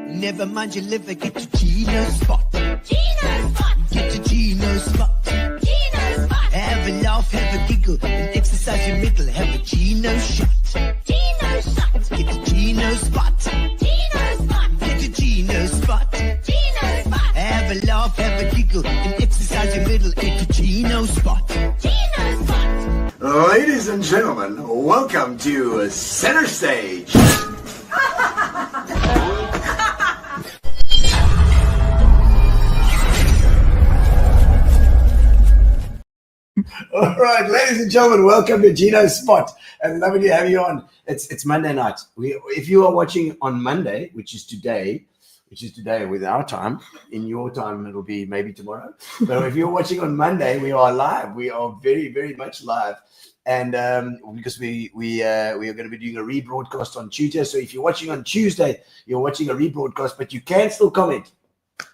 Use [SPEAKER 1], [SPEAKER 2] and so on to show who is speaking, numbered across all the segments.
[SPEAKER 1] Never mind your liver, get to Gino's spot.
[SPEAKER 2] Gino's spot.
[SPEAKER 1] Get to Gino's spot.
[SPEAKER 2] Gino's spot.
[SPEAKER 1] Have a laugh, have a giggle, and exercise your middle. Have a Gino shot.
[SPEAKER 2] Gino's shot.
[SPEAKER 1] Get to Gino's spot.
[SPEAKER 2] Gino's spot.
[SPEAKER 1] Get to Gino's spot.
[SPEAKER 2] Gino's spot.
[SPEAKER 1] Have a laugh, have a giggle, and exercise your middle. Get to Gino's spot.
[SPEAKER 2] Gino's spot.
[SPEAKER 3] Ladies and gentlemen, welcome to Center Stage. All right, ladies and gentlemen, welcome to Gino's Spot. And lovely to have you on. It's Monday night. If you are watching on Monday, which is today with our time, in your time it'll be maybe tomorrow. But if you're watching on Monday, we are live. We are very, very much live. And because we are going to be doing a rebroadcast on Tuesday. So if you're watching on Tuesday, you're watching a rebroadcast, but you can still comment.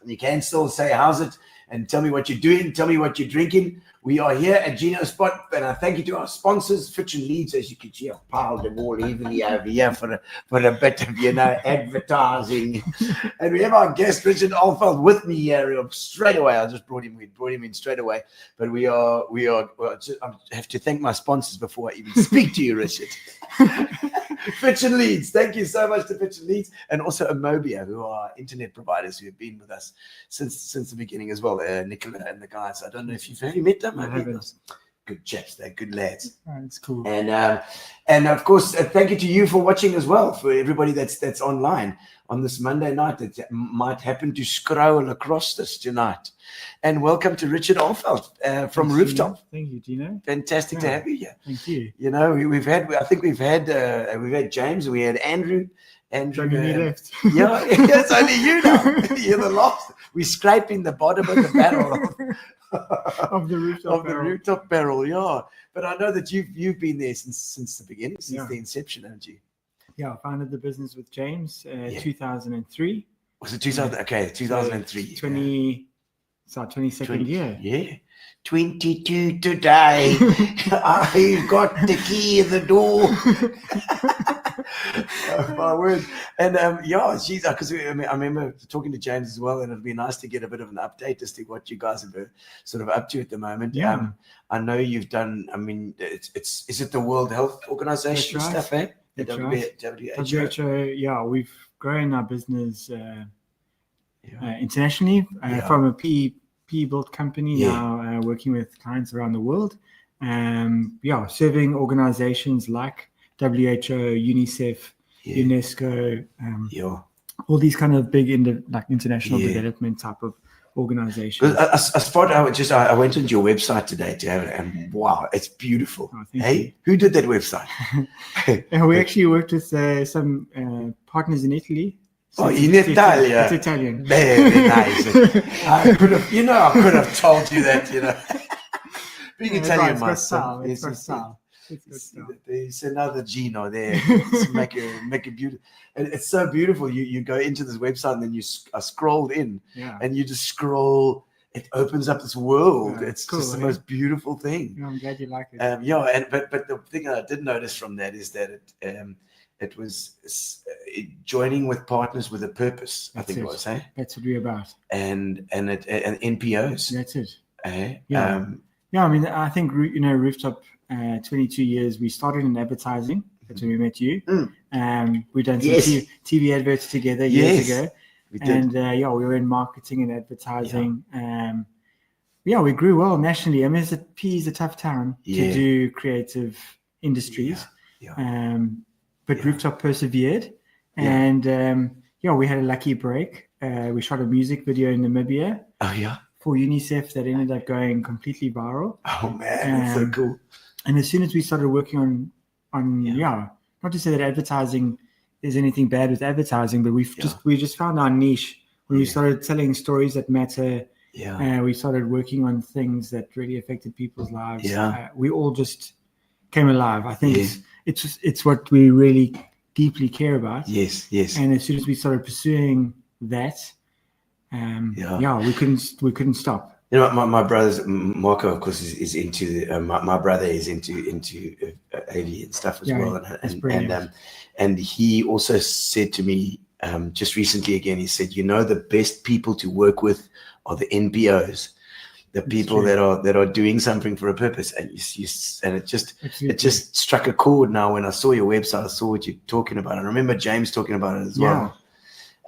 [SPEAKER 3] You can still say, how's it? And tell me what you're doing. Tell me what you're drinking. We are here at Gino's Spot, and I thank you to our sponsors, Fitch and Leeds, as you can see, I've piled them all evenly over here for a bit of, advertising. And we have our guest, Richard Ahlfeldt, with me here straight away. I just brought him in straight away. But I have to thank my sponsors before I even speak to you, Richard. Fitch and Leeds, thank you so much to Fitch and Leeds, and also Amobia, who are internet providers who have been with us since the beginning as well. Nicola and the guys. I don't know if you've met them.
[SPEAKER 4] I haven't.
[SPEAKER 3] Good chaps, they're good lads.
[SPEAKER 4] Oh, it's cool.
[SPEAKER 3] And of course, thank you to you for watching as well. For everybody that's online on this Monday night that might happen to scroll across this tonight. And welcome to Richard Ahlfeldt from Rooftop.
[SPEAKER 4] Thank you, Gino.
[SPEAKER 3] Fantastic to have you here.
[SPEAKER 4] Thank you.
[SPEAKER 3] We've had James, we had Andrew.
[SPEAKER 4] Andrew left.
[SPEAKER 3] Yeah, it's only you now. You're the last. We're scraping the bottom of the barrel
[SPEAKER 4] of the rooftop
[SPEAKER 3] barrel. Yeah, but I know that you've been there since the beginning, since the inception, haven't you?
[SPEAKER 4] Yeah, I founded the business with James 2003.
[SPEAKER 3] Was it 2000? Okay, 2003.
[SPEAKER 4] 22nd year.
[SPEAKER 3] Yeah. 22 today. I got the key in the door. Oh, my word. And because I remember talking to James as well, and it'd be nice to get a bit of an update as to what you guys are sort of up to at the moment.
[SPEAKER 4] Yeah.
[SPEAKER 3] I know you've done, is it the World Health Organization stuff, eh?
[SPEAKER 4] That's
[SPEAKER 3] WHO.
[SPEAKER 4] right. WHO, we've growing our business internationally from a PE built company now working with clients around the world. Serving organizations like WHO, UNICEF, UNESCO, all these kind of big international development type of organizations.
[SPEAKER 3] I went on your website today to have it, and wow, it's beautiful. Who did that website?
[SPEAKER 4] We actually worked with some partners in Italy.
[SPEAKER 3] So in Italia.
[SPEAKER 4] It's Italian.
[SPEAKER 3] Very nice. I could have told you that, Being Italian myself. There's another Gino there. make it beautiful. And it's so beautiful. You go into this website and then you scrolled in and you just scroll. It opens up this world. It's cool, just the most beautiful thing.
[SPEAKER 4] I'm glad you like it.
[SPEAKER 3] But the thing that I did notice from that is that it was joining with partners with a purpose. I think it was.
[SPEAKER 4] That's what we're about.
[SPEAKER 3] And NPOs.
[SPEAKER 4] That's it.
[SPEAKER 3] I
[SPEAKER 4] mean, I think Rooftop. 22 years. We started in advertising. That's when we met you. We've done some TV adverts together years ago. We did. And we were in marketing and advertising. We grew well nationally. I mean, PE is a tough town to do creative industries. But Rooftop persevered. And we had a lucky break. We shot a music video in Namibia. For UNICEF that ended up going completely viral.
[SPEAKER 3] Oh man, that's so cool.
[SPEAKER 4] And as soon as we started working on not to say that advertising is anything bad with advertising, but we just found our niche when we started telling stories that matter. We started working on things that really affected people's lives. We all just came alive. I think it's what we really deeply care about. Yes. And as soon as we started pursuing that, we couldn't stop.
[SPEAKER 3] My brother's Marco, of course, is into my brother is into AV and stuff as well, and he also said to me just recently again. He said, the best people to work with are the NPOs, the people that are doing something for a purpose, and it just struck a chord. Now, when I saw your website, I saw what you're talking about. I remember James talking about it as well.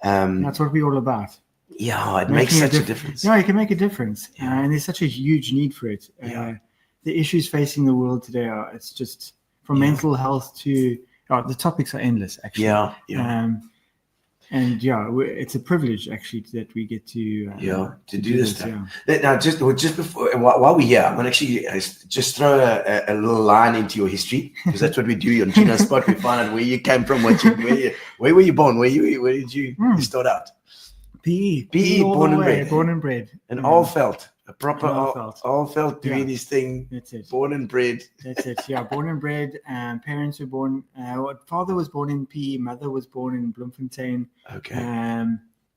[SPEAKER 4] That's what we're all about.
[SPEAKER 3] It makes such a difference.
[SPEAKER 4] It can make a difference. And there's such a huge need for it. The issues facing the world today it's just from mental health to the topics are endless, actually. It's a privilege actually that we get to
[SPEAKER 3] do this stuff. Now, just before while we're here, I'm gonna actually just throw a little line into your history, because that's what we do on Gino Spot. We find out where you came from, where were you born, where did you start out? PE, born and bred. And Ahlfeldt, a proper Ahlfeldt doing his thing.
[SPEAKER 4] That's it.
[SPEAKER 3] Born and bred.
[SPEAKER 4] That's it. Born and bred. Parents were born. Father was born in PE. Mother was born in Bloemfontein.
[SPEAKER 3] Okay.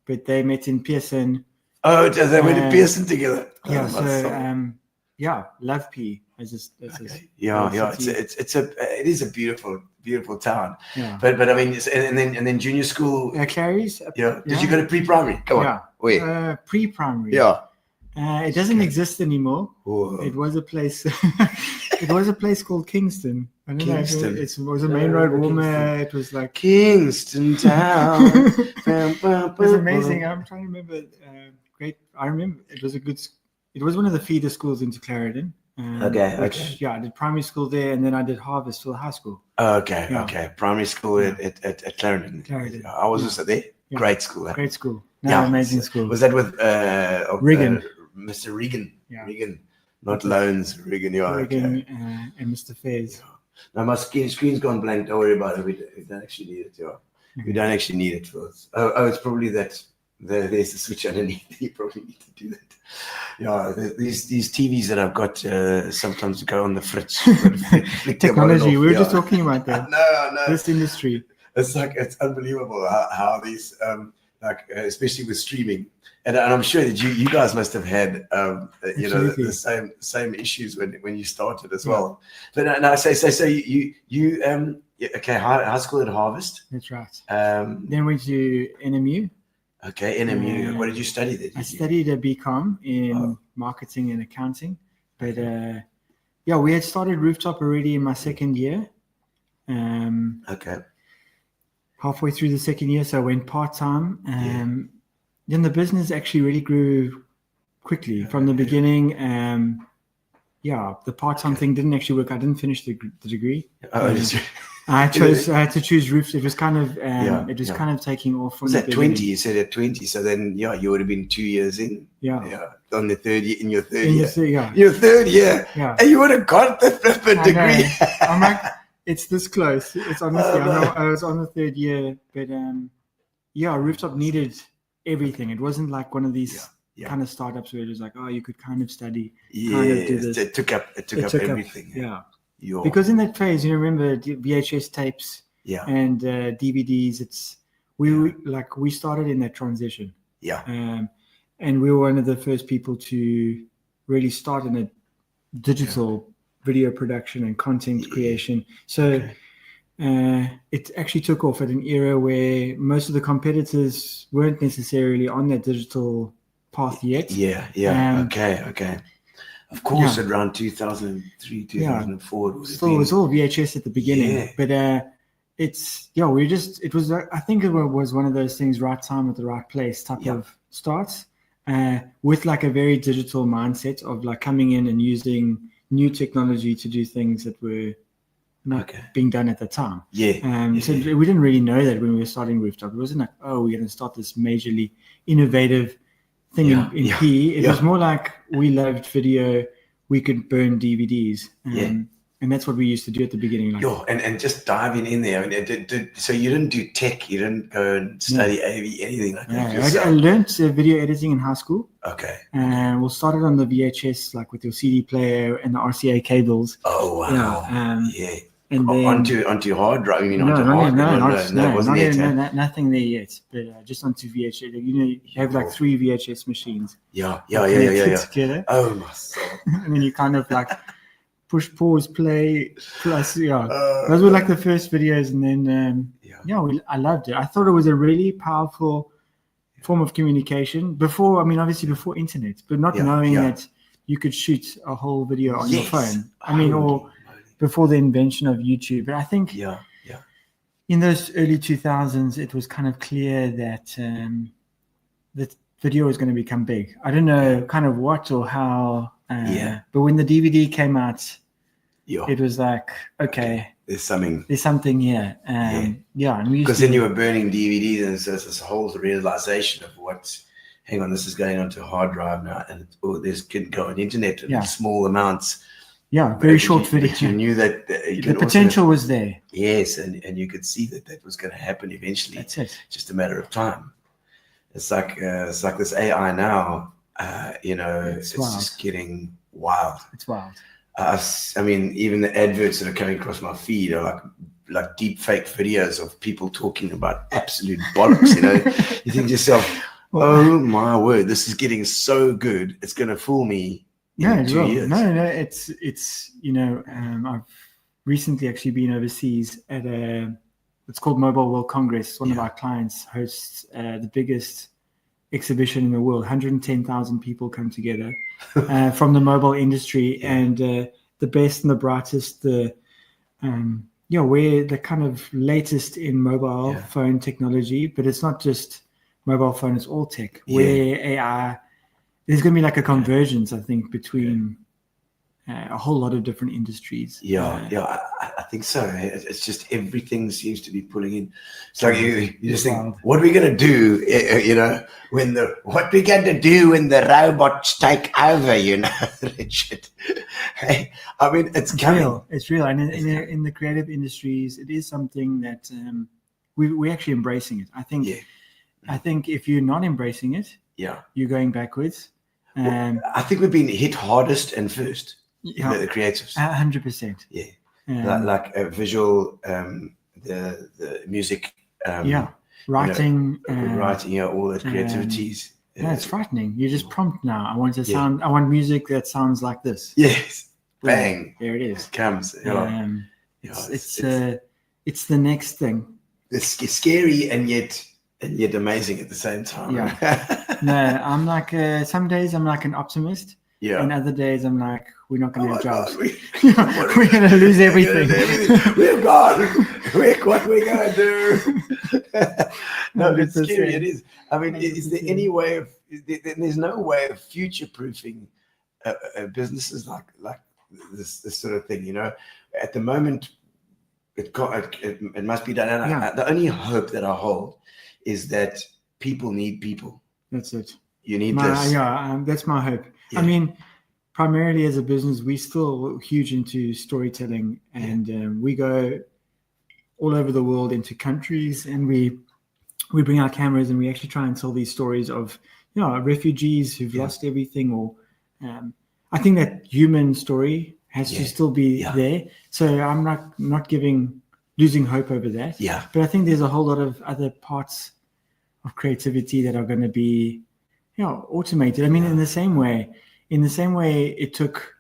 [SPEAKER 4] But they met in Pearson.
[SPEAKER 3] Oh, they went to Pearson together.
[SPEAKER 4] Love PE. It
[SPEAKER 3] is a beautiful town. But I mean, and then junior school.
[SPEAKER 4] Clary's.
[SPEAKER 3] Did you go to pre-primary? Come on. Where?
[SPEAKER 4] Pre-primary. It doesn't exist anymore.
[SPEAKER 3] Whoa.
[SPEAKER 4] It was a place. It was a place called Kingston. I don't know. It was a main road warmer. It was like
[SPEAKER 3] Kingston Town.
[SPEAKER 4] It was amazing. I'm trying to remember. Great. I remember it was it was one of the feeder schools into Clarendon. I did primary school there, and then I did Harvestville High School.
[SPEAKER 3] Okay. Primary school at Clarendon. I was also there. Great school.
[SPEAKER 4] Great school. Amazing school.
[SPEAKER 3] Was that with
[SPEAKER 4] Regan?
[SPEAKER 3] Mr. Regan. Regan, not Loans. Regan.
[SPEAKER 4] Regan and Mr. Fairs.
[SPEAKER 3] Now my screen's gone blank. Don't worry about it. We don't actually need it. We don't actually need it for us. It's probably that. There's the switch underneath. You probably need to do that. These TVs that I've got sometimes go on the fridge.
[SPEAKER 4] Technology. We were just talking about that.
[SPEAKER 3] No.
[SPEAKER 4] This industry.
[SPEAKER 3] It's unbelievable how these especially with streaming, and I'm sure that you guys must have had the same issues when you started as well. But now so you high school at Harvest.
[SPEAKER 4] That's right. Then went to NMU.
[SPEAKER 3] Okay, NMU. What did you study there?
[SPEAKER 4] I studied a BCom in marketing and accounting. But we had started Rooftop already in my second year. halfway through the second year, so I went part-time. Then the business actually really grew quickly from the beginning. The part-time thing didn't actually work. I didn't finish the degree. I had to choose Rooftop. It was kind of kind of taking off from
[SPEAKER 3] was
[SPEAKER 4] the
[SPEAKER 3] that
[SPEAKER 4] beginning.
[SPEAKER 3] 20? You said at 20. So then, you would have been 2 years in.
[SPEAKER 4] Yeah.
[SPEAKER 3] On the third year, in your third
[SPEAKER 4] In
[SPEAKER 3] year.
[SPEAKER 4] your
[SPEAKER 3] Your third year.
[SPEAKER 4] Yeah.
[SPEAKER 3] And you would have got the flipping
[SPEAKER 4] I
[SPEAKER 3] degree.
[SPEAKER 4] know. I'm like, it's this close. It's honestly, I was on the third year, but Rooftop needed everything. It wasn't like one of these kind of startups where it was like, oh, you could kind of study, kind of do this.
[SPEAKER 3] It took up everything.
[SPEAKER 4] Because in that phase, you remember VHS tapes and DVDs. We started in that transition. And we were one of the first people to really start in a digital video production and content creation. So it actually took off at an era where most of the competitors weren't necessarily on that digital path yet.
[SPEAKER 3] Okay. Of course, around 2003, 2004.
[SPEAKER 4] It was all VHS at the beginning. But I think it was one of those things, right time at the right place type of starts, with like a very digital mindset of like coming in and using new technology to do things that were not being done at the time. So we didn't really know that when we were starting Rooftop. It wasn't like, oh, we're going to start this majorly innovative thing in PE. It was more like we loved video. We could burn DVDs. And that's what we used to do at the beginning.
[SPEAKER 3] And just diving in there. I mean, so you didn't do tech. You didn't go and study AV, anything like that.
[SPEAKER 4] I learned video editing in high school.
[SPEAKER 3] Okay.
[SPEAKER 4] And we started on the VHS, like with your CD player and the RCA cables.
[SPEAKER 3] Oh, wow.
[SPEAKER 4] And then
[SPEAKER 3] onto hard drive. You mean onto hard drive? No,
[SPEAKER 4] nothing there yet. But just onto VHS. You have like 3 VHS machines.
[SPEAKER 3] Yeah.
[SPEAKER 4] Together.
[SPEAKER 3] Oh my soul.
[SPEAKER 4] And then you kind of like push, pause, play, plus, those were like the first videos. And then, I loved it. I thought it was a really powerful form of communication before internet, but not knowing that you could shoot a whole video on your phone. Or before the invention of YouTube. But I think in those early 2000s, it was kind of clear that that video was going to become big. I don't know kind of what or how, but when the DVD came out, it was like, okay,
[SPEAKER 3] there's something
[SPEAKER 4] here. And
[SPEAKER 3] because then you were burning DVDs, and so it's this whole realization of hang on, this is going onto a hard drive now, and this could go on internet in small amounts.
[SPEAKER 4] Very short video.
[SPEAKER 3] But you knew that
[SPEAKER 4] the potential was there.
[SPEAKER 3] Yes, and you could see that was going to happen eventually.
[SPEAKER 4] That's it.
[SPEAKER 3] Just a matter of time. It's like this AI now. It's just getting wild.
[SPEAKER 4] It's wild.
[SPEAKER 3] Even the adverts that are coming across my feed are like deep fake videos of people talking about absolute bollocks. You think to yourself, oh my word, this is getting so good. It's going to fool me. In 2 years.
[SPEAKER 4] No, it's I've recently actually been overseas at it's called Mobile World Congress. One of our clients hosts the biggest exhibition in the world. 110,000 people come together from the mobile industry, and the best and the brightest, where the kind of latest in mobile phone technology, but it's not just mobile phone, it's all tech, where AI. There's going to be like a convergence, I think, between a whole lot of different industries.
[SPEAKER 3] I think so. It's just everything seems to be pulling in. It's like you just think, what are we going to do? What we going to do when the robots take over? Richard. Hey, it's coming.
[SPEAKER 4] It's real, and in the creative industries, it is something that we're actually embracing it. I think if you're not embracing it, you're going backwards.
[SPEAKER 3] I think we've been hit hardest and first. The creatives.
[SPEAKER 4] 100%.
[SPEAKER 3] Like visual, the music.
[SPEAKER 4] Writing.
[SPEAKER 3] Writing, all those creativities.
[SPEAKER 4] It's frightening. You just prompt now. I want music that sounds like this.
[SPEAKER 3] Yes. Bang.
[SPEAKER 4] There it is.
[SPEAKER 3] It comes.
[SPEAKER 4] It's the next thing.
[SPEAKER 3] It's scary and yet amazing at the same time.
[SPEAKER 4] No, I'm like some days I'm like an optimist,
[SPEAKER 3] Yeah.
[SPEAKER 4] And other days I'm like, we're not going to have jobs.
[SPEAKER 3] God,
[SPEAKER 4] We're going to lose everything.
[SPEAKER 3] We're gone. What we're going to do? No, it's
[SPEAKER 4] 100%.
[SPEAKER 3] scary. It is. I mean, is there any way of? There's no way of future-proofing businesses like this sort of thing. You know, at the moment, it must be done. And the only hope that I hold is that people need people.
[SPEAKER 4] That's it.
[SPEAKER 3] You need this.
[SPEAKER 4] Yeah, that's my hope.
[SPEAKER 3] Yeah.
[SPEAKER 4] I mean, primarily as a business, we're still huge into storytelling, and we go all over the world into countries, and we bring our cameras and we actually try and tell these stories of refugees who've lost everything, or I think that human story has to still be there. So I'm not losing hope over that.
[SPEAKER 3] Yeah.
[SPEAKER 4] But I think there's a whole lot of other parts of creativity that are going to be automated. I mean, in the same way it took,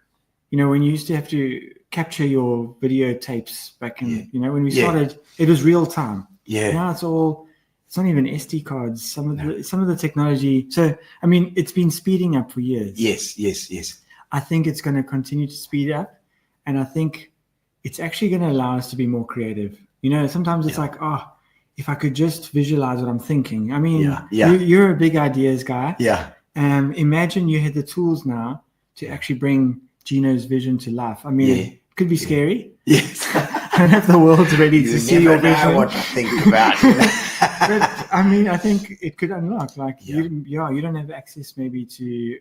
[SPEAKER 4] when you used to have to capture your video tapes back in, when we started, it was real time.
[SPEAKER 3] Yeah.
[SPEAKER 4] Now it's not even SD cards. Some of the technology. So, I mean, it's been speeding up for years.
[SPEAKER 3] Yes.
[SPEAKER 4] I think it's going to continue to speed up, and I think it's actually going to allow us to be more creative. Sometimes it's like, if I could just visualize what I'm thinking. I mean, you're a big ideas guy.
[SPEAKER 3] Yeah.
[SPEAKER 4] Imagine you had the tools now to actually bring Gino's vision to life. I mean, it could be scary.
[SPEAKER 3] Yes.
[SPEAKER 4] I don't know if the world's ready to see your vision.
[SPEAKER 3] Know what I think about.
[SPEAKER 4] But I mean, I think it could unlock. Like, you don't have access maybe to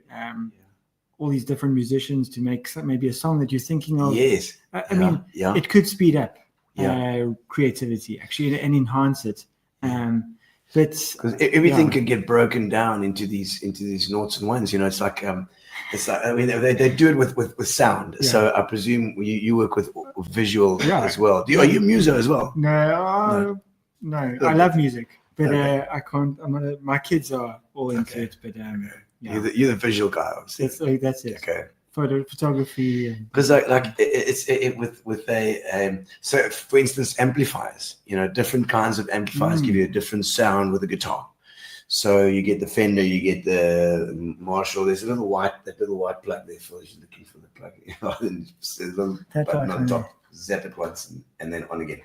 [SPEAKER 4] all these different musicians to make maybe a song that you're thinking of.
[SPEAKER 3] Yes.
[SPEAKER 4] I mean, it could speed up creativity actually and enhance it. But
[SPEAKER 3] because everything can get broken down into these noughts and ones. It's like I mean, they do it with sound. Yeah. So I presume you work with visual as well. Are you a muso as well?
[SPEAKER 4] No. I love music, but I can't. My kids are all into it, but
[SPEAKER 3] you're the visual guy, obviously.
[SPEAKER 4] That's it.
[SPEAKER 3] Okay.
[SPEAKER 4] Photography,
[SPEAKER 3] because it's with a so for instance amplifiers, different kinds of amplifiers give you a different sound with a guitar. So you get the Fender, you get the Marshall. There's a little white plug there for you looking for the plug. There's a little button on top. Zap it once and then on again.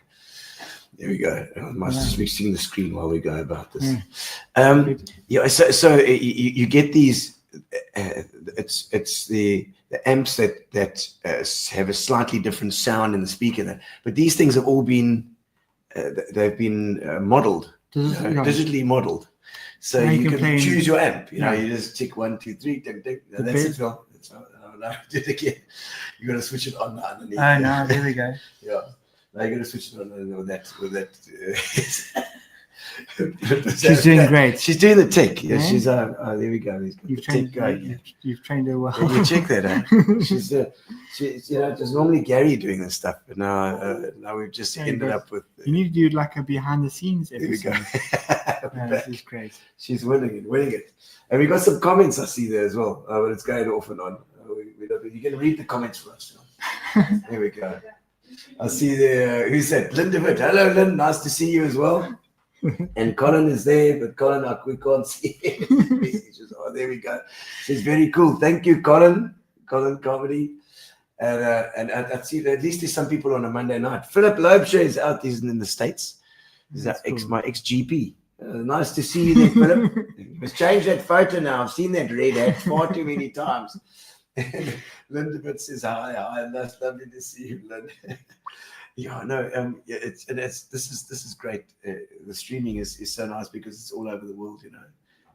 [SPEAKER 3] There we go. I must just mixing the screen while we go about this. So you get these. It's the amps that have a slightly different sound in the speaker. But these things have all been they've been modeled, digitally modeled. So you can choose your amp. You just tick 1, 2, 3. Ding, ding. That's it. No, do it again. You got to switch it on underneath.
[SPEAKER 4] Oh no, there we go.
[SPEAKER 3] Yeah, now you got to switch it on with that.
[SPEAKER 4] She's doing great.
[SPEAKER 3] She's doing the tick. Yeah, she's there we go.
[SPEAKER 4] You've trained her well.
[SPEAKER 3] You check that. She's there's normally Gary doing this stuff, but now we've just ended up with.
[SPEAKER 4] You need to do like a behind the scenes episode.
[SPEAKER 3] There we go.
[SPEAKER 4] This is great.
[SPEAKER 3] She's winning it, and we got some comments I see there as well. But it's going off and on. You can read the comments for us. Here we go. I see there. Who said Linda? Hello, Lynn. Nice to see you as well. And Colin is there, but Colin, we can't see him. There we go. She's very cool. Thank you, Colin. Colin Comedy. And I see at least there's some people on a Monday night. Philip Loebscher is out. He's in the States. He's my ex-GP. Nice to see you there, Philip. You must change that photo now. I've seen that red hat far too many times. Linda says, hi. That's lovely to see you, Linda. This is great. The streaming is so nice because it's all over the world,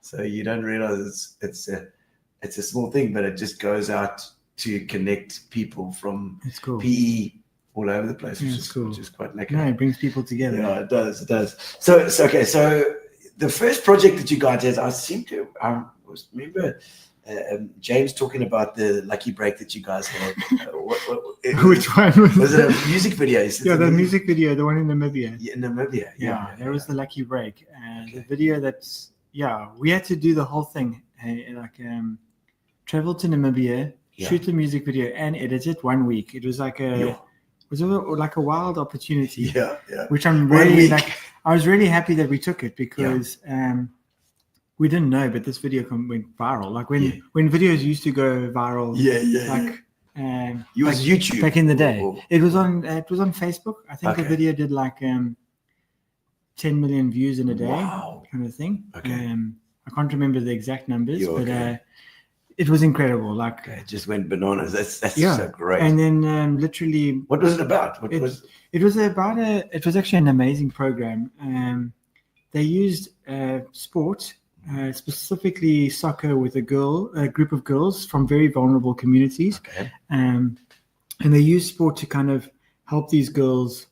[SPEAKER 3] So you don't realize it's a small thing, but it just goes out to connect people from PE all over the place, which is quite lekker.
[SPEAKER 4] No, it brings people together.
[SPEAKER 3] Yeah, it does. So okay. So the first project that you guys did, I seem to remember. James talking about the lucky break that you guys had.
[SPEAKER 4] Which one
[SPEAKER 3] was it? A music video?
[SPEAKER 4] The music video, the one in Namibia.
[SPEAKER 3] Yeah, Namibia.
[SPEAKER 4] Yeah, there was the lucky break, and the video that's we had to do the whole thing, travel to Namibia, shoot the music video, and edit it 1 week. It was like a wild opportunity.
[SPEAKER 3] Yeah.
[SPEAKER 4] Which I'm really I was really happy that we took it because. we didn't know, but this video went viral. Like when videos used to go viral. Like
[SPEAKER 3] it was YouTube
[SPEAKER 4] back in the day. It was on Facebook. I think the video did like 10 million views in a day, kind of thing. I can't remember the exact numbers, but it was incredible. Like
[SPEAKER 3] it just went bananas. That's so great.
[SPEAKER 4] And then literally,
[SPEAKER 3] what was it about?
[SPEAKER 4] It was actually an amazing program. They used sport, specifically soccer, with a group of girls from very vulnerable communities. And they used sport to kind of help these girls,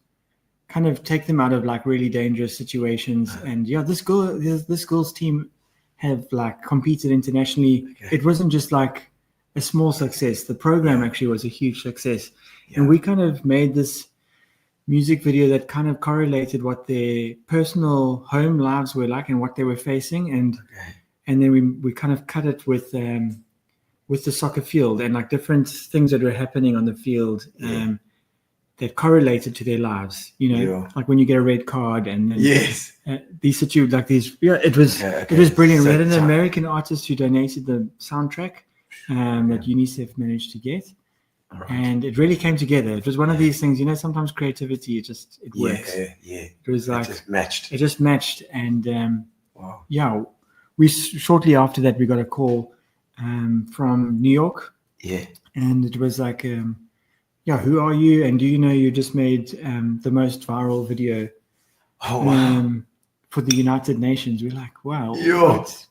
[SPEAKER 4] kind of take them out of like really dangerous situations. And this girl's team have like competed internationally. It wasn't just like a small success. The program actually was a huge success. And we kind of made this music video that kind of correlated what their personal home lives were like and what they were facing. And then we kind of cut it with the soccer field and like different things that were happening on the field that correlated to their lives, like when you get a red card and then these situations like these. It was brilliant. We had an American artist who donated the soundtrack that UNICEF managed to get. And it really came together. It was one of these things, sometimes creativity, it works. It was like, it just matched. And we shortly after that, we got a call from New York. And it was like, who are you? And do you know you just made the most viral video for the United Nations? We're like, wow,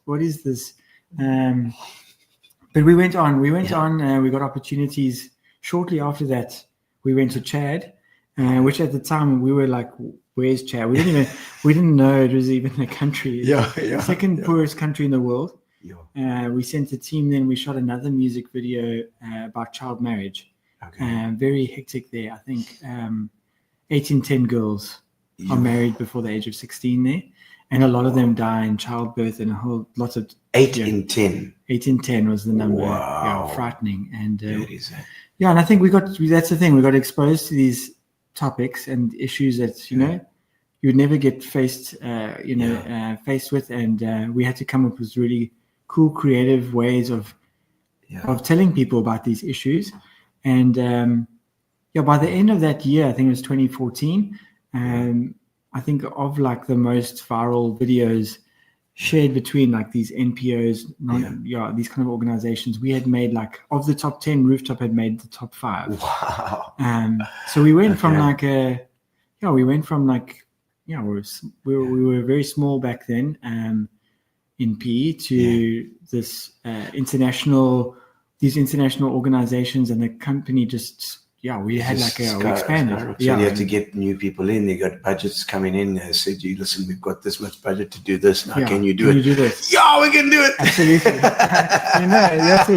[SPEAKER 4] what is this? But we went on, we got opportunities. Shortly after that, we went to Chad, which at the time we were like, where's Chad? We didn't know it was even a country. Second poorest country in the world. We sent a team, then we shot another music video about child marriage. Very hectic there. I think 8 in 10 girls are married before the age of 16 there. And a lot of them die in childbirth and a whole lot of...
[SPEAKER 3] 8 in 10?
[SPEAKER 4] 8 in 10 was the number. Wow. frightening. And and I think that's the thing. We got exposed to these topics and issues that, you would never get faced with. And we had to come up with really cool, creative ways of telling people about these issues. And by the end of that year, I think it was 2014, I think of like the most viral videos shared between like these NPOs, these kind of organizations, we had made like of the top 10, Rooftop had made the top 5.
[SPEAKER 3] Wow.
[SPEAKER 4] So we went from we were very small back then in PE to this these international organizations, and the company just we had like we expanded.
[SPEAKER 3] So you have to get new people in. They got budgets coming in. They said, listen, we've got this much budget to do this. Now, can you do it?
[SPEAKER 4] You do this?
[SPEAKER 3] Yeah, we can do it.
[SPEAKER 4] Absolutely. That's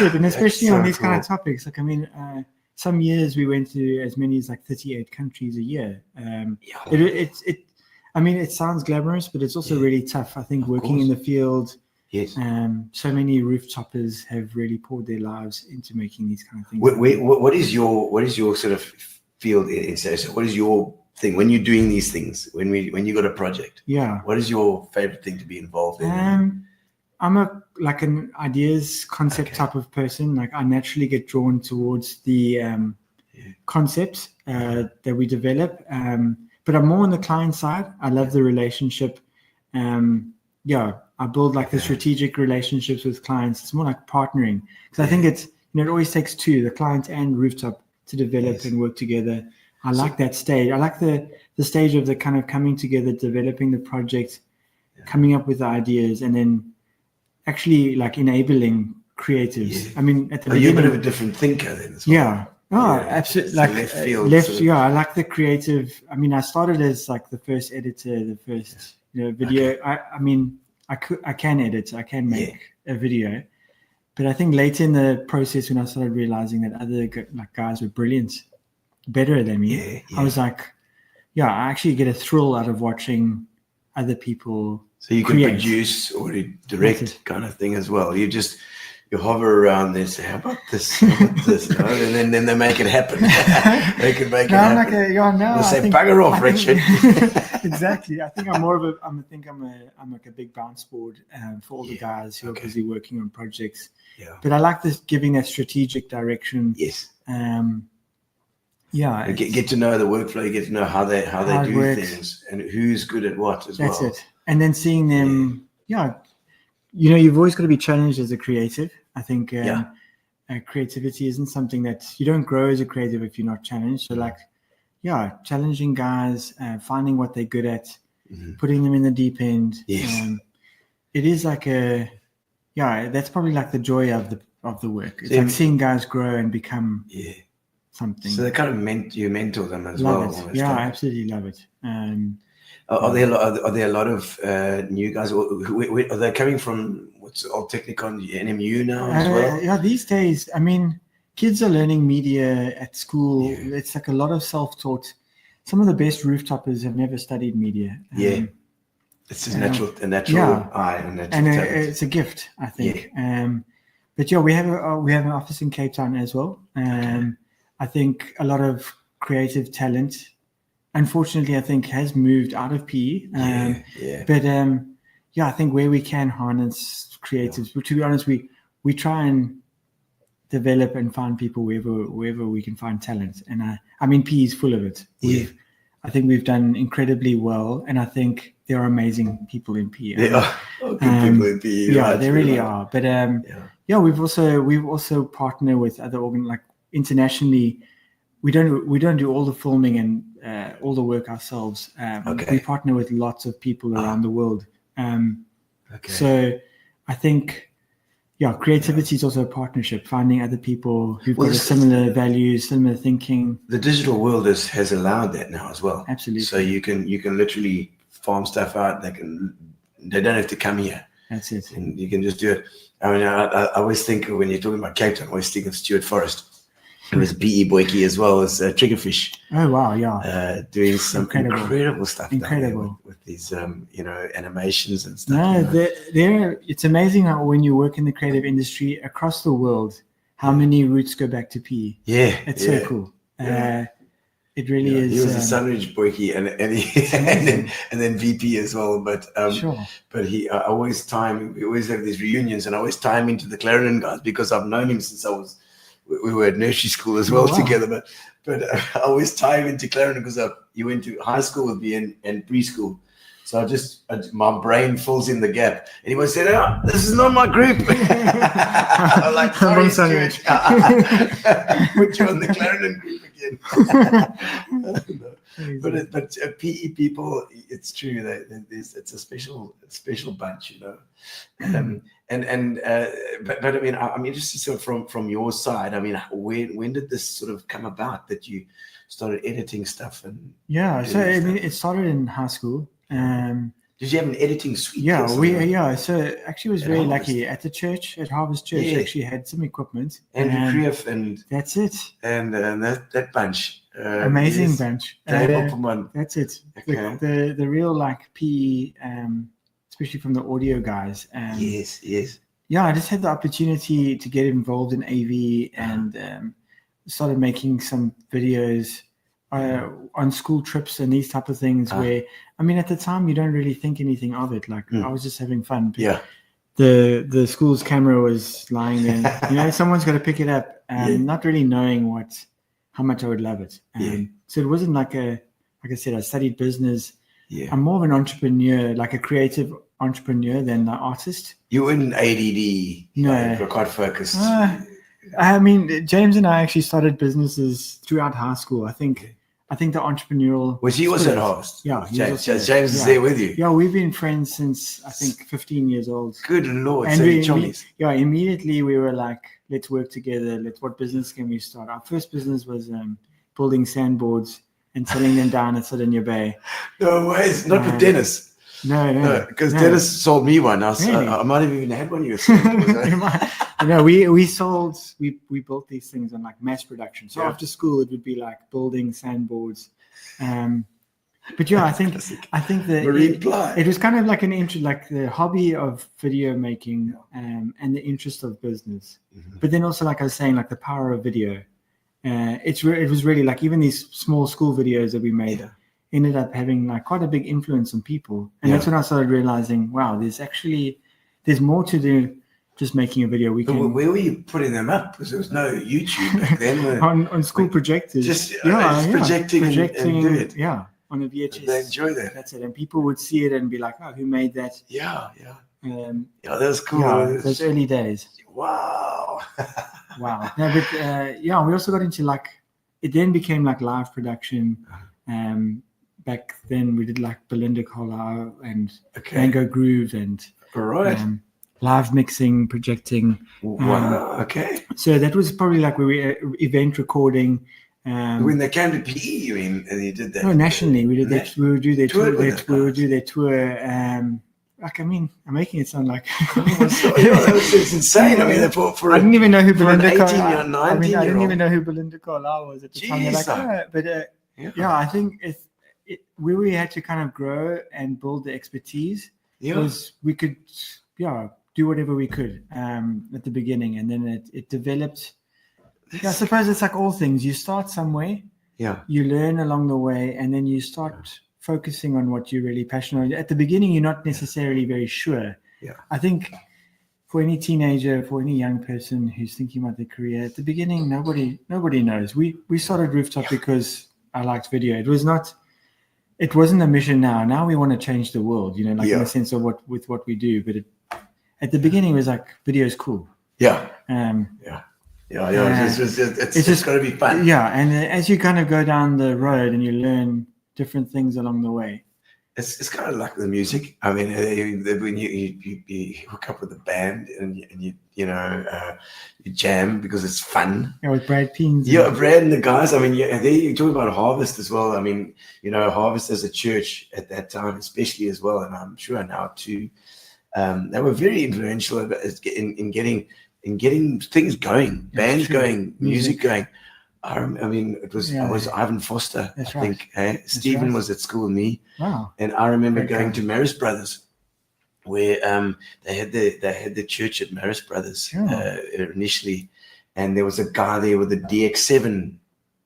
[SPEAKER 4] it. And especially on these kind of topics. Like, I mean, some years we went to as many as like 38 countries a year. It sounds glamorous, but it's also really tough. I think working in the field.
[SPEAKER 3] Yes.
[SPEAKER 4] So many rooftoppers have really poured their lives into making these kind of things.
[SPEAKER 3] What is your sort of field in? So what is your thing when you're doing these things? When you got a project? What is your favorite thing to be involved in?
[SPEAKER 4] I'm an ideas concept type of person. Like I naturally get drawn towards the concepts that we develop. But I'm more on the client side. I love the relationship. I build like the strategic relationships with clients. It's more like partnering, because I think it's it always takes two, the client and Rooftop, to develop and work together. I like that stage. I like the stage of the kind of coming together, developing the project, coming up with the ideas, and then actually like enabling creatives. I mean, at the beginning,
[SPEAKER 3] you're a bit of a different thinker then as well.
[SPEAKER 4] Absolutely. Like left field. I like the creative. I mean, I started as like the first editor, the first video. I can edit, I can make a video, but I think later in the process, when I started realizing that other guys were brilliant, better than me, I was like, I actually get a thrill out of watching other people.
[SPEAKER 3] So you can produce or direct kind of thing as well. You just you hover around this. How about this? How about this? And then they make it happen. They can make it happen. They say, "Bugger off, Richard."
[SPEAKER 4] Exactly. I think I'm more of a. I'm like a big bounce board for all the guys who are busy working on projects.
[SPEAKER 3] Yeah.
[SPEAKER 4] But I like this giving that strategic direction.
[SPEAKER 3] Yes.
[SPEAKER 4] Yeah.
[SPEAKER 3] Get to know the workflow. You get to know how they do things and who's good at what as well.
[SPEAKER 4] That's it. And then seeing them. Yeah. You've always got to be challenged as a creative. I think creativity isn't something that you don't grow as a creative if you're not challenged. So challenging guys, finding what they're good at, putting them in the deep end.
[SPEAKER 3] Yes.
[SPEAKER 4] It is like that's probably like the joy of the work. It's like seeing guys grow and become something.
[SPEAKER 3] So they kind of you mentor them as
[SPEAKER 4] love
[SPEAKER 3] well.
[SPEAKER 4] It. Yeah, I absolutely love it.
[SPEAKER 3] Are there a lot of new guys? Are they coming from what's Old Technicon, NMU now as well?
[SPEAKER 4] Yeah, these days, I mean, kids are learning media at school.
[SPEAKER 3] Yeah.
[SPEAKER 4] It's like a lot of self-taught. Some of the best rooftoppers have never studied media.
[SPEAKER 3] It's just a natural eye and natural
[SPEAKER 4] and
[SPEAKER 3] talent.
[SPEAKER 4] It's a gift, I think. But we have an office in Cape Town as well. I think a lot of creative talent, unfortunately, I think has moved out of PE. But I think where we can harness creatives, but to be honest, we try and develop and find people wherever we can find talent. And I mean, PE is full of it. I think we've done incredibly well, and I think there are amazing people in PE.
[SPEAKER 3] There are good people in PE.
[SPEAKER 4] Yeah, they really are. But we've also partnered with other like internationally. We don't do all the filming and all the work ourselves. We partner with lots of people around the world. So I think, creativity is also a partnership, finding other people who've got similar values, similar thinking.
[SPEAKER 3] The digital world has allowed that now as well.
[SPEAKER 4] Absolutely.
[SPEAKER 3] So you can literally farm stuff out. They don't have to come here.
[SPEAKER 4] That's it.
[SPEAKER 3] And you can just do it. I mean, I always think when you're talking about Cape Town, I always think of Stuart Forrest. He was PE boykie as well as Triggerfish.
[SPEAKER 4] Oh wow, yeah.
[SPEAKER 3] Doing some incredible stuff.
[SPEAKER 4] Incredible
[SPEAKER 3] with these animations and stuff.
[SPEAKER 4] No, it's amazing how when you work in the creative industry across the world, how many roots go back to PE.
[SPEAKER 3] Yeah,
[SPEAKER 4] it's so cool. It really is.
[SPEAKER 3] He was a Sunridge boykie and then VP as well. But but we always have these reunions, and I always tie him into the Clarendon guys because I've known him since we were at nursery school as well together, but I always tie him into Clarendon because he went to high school with me and preschool. So my brain fills in the gap. And he always said, "Oh, this is not my group." I'm like, "Sorry, put you on the Clarendon group again." But PE people, it's true that it's a special bunch, you know. But I mean, I'm interested sort of from your side. I mean, when did this sort of come about that you started editing stuff?
[SPEAKER 4] So I mean, it started in high school.
[SPEAKER 3] Did you have an editing suite?
[SPEAKER 4] So actually, I was very lucky at the church at Harvest Church. I actually had some equipment.
[SPEAKER 3] Andrew Creef and
[SPEAKER 4] that's it.
[SPEAKER 3] And that bunch.
[SPEAKER 4] Amazing bunch. That's it.
[SPEAKER 3] Okay.
[SPEAKER 4] The real like PE. Especially from the audio guys.
[SPEAKER 3] Yes.
[SPEAKER 4] Yeah, I just had the opportunity to get involved in AV and started making some videos on school trips and these type of things where, I mean, at the time, you don't really think anything of it. Like, I was just having fun. But the school's camera was lying there. Someone's got to pick it up, not really knowing how much I would love it. So it wasn't like I said, I studied business. I'm more of an entrepreneur, like a creative entrepreneur than an artist.
[SPEAKER 3] You weren't ADD.
[SPEAKER 4] No.
[SPEAKER 3] You're quite focused.
[SPEAKER 4] I mean, James and I actually started businesses throughout high school. I think the entrepreneurial.
[SPEAKER 3] Was he also at Harvest?
[SPEAKER 4] Yeah.
[SPEAKER 3] James is there with you.
[SPEAKER 4] Yeah, we've been friends since I think 15 years old.
[SPEAKER 3] Good Lord.
[SPEAKER 4] And immediately we were like, let's work together. What business can we start? Our first business was building sandboards and selling them down at Sardinia Bay.
[SPEAKER 3] No ways, not with Dennis.
[SPEAKER 4] No,
[SPEAKER 3] because Dennis sold me one.
[SPEAKER 4] Really?
[SPEAKER 3] I might have even had one of yours.
[SPEAKER 4] We built these things on like mass production. So after school, it would be like building sandboards. But yeah, I think that
[SPEAKER 3] Marine ply.
[SPEAKER 4] it was kind of like an interest, like the hobby of video making, and the interest of business. But then also, like I was saying, like the power of video. It was really like even these small school videos that we made ended up having like quite a big influence on people. And that's when I started realizing, wow, there's more to do just making a video.
[SPEAKER 3] Where were you putting them up? Because there was no YouTube back then.
[SPEAKER 4] on school projectors.
[SPEAKER 3] Just projecting and do it.
[SPEAKER 4] Yeah, on a VHS.
[SPEAKER 3] They enjoy that.
[SPEAKER 4] That's it. And people would see it and be like, oh, who made that?
[SPEAKER 3] Yeah.
[SPEAKER 4] Yeah,
[SPEAKER 3] that was cool.
[SPEAKER 4] Yeah, those early days.
[SPEAKER 3] Wow.
[SPEAKER 4] Wow. No, but we also got into like, it then became like live production. Back then we did like Belinda Carlisle and Mango Groove and live mixing, projecting.
[SPEAKER 3] Wow. Okay.
[SPEAKER 4] So that was probably like where we event recording.
[SPEAKER 3] When they came to PE, you mean, and you did that?
[SPEAKER 4] No, nationally we did that. We would do their tour. We would do their tour. Like, I mean, I'm making it sound like
[SPEAKER 3] it's insane. I mean, I
[SPEAKER 4] didn't even know who
[SPEAKER 3] Belinda
[SPEAKER 4] Carlisle.
[SPEAKER 3] 19 I
[SPEAKER 4] didn't even know who Belinda Carlisle was at the time. Like, I think where we had to kind of grow and build the expertise was we could, do whatever we could at the beginning, and then it developed. I suppose it's like all things. You start somewhere.
[SPEAKER 3] Yeah.
[SPEAKER 4] You learn along the way, and then you start focusing on what you're really passionate about. At the beginning, you're not necessarily very sure.
[SPEAKER 3] Yeah.
[SPEAKER 4] I think for any teenager, for any young person who's thinking about their career, at the beginning, nobody knows. We started Rooftop because I liked video. It wasn't a mission now. Now we want to change the world, in the sense of what we do. But at the beginning, it was like, video is cool.
[SPEAKER 3] Yeah. It's just got to be fun.
[SPEAKER 4] Yeah. And as you kind of go down the road and you learn different things along the way.
[SPEAKER 3] It's kind of like the music. I mean, when you hook up with a band and you jam because it's fun.
[SPEAKER 4] Yeah, with Brad Peens.
[SPEAKER 3] Yeah, Brad and the guys. I mean, you talk about Harvest as well. I mean, Harvest as a church at that time, especially as well, and I'm sure now too. They were very influential in getting things going, bands going, music going. I mean, it was Ivan Foster.
[SPEAKER 4] That's
[SPEAKER 3] I think Stephen was at school with me.
[SPEAKER 4] Wow!
[SPEAKER 3] And I remember going to Maris Brothers, where they had the church at Maris Brothers initially, and there was a guy there with a DX7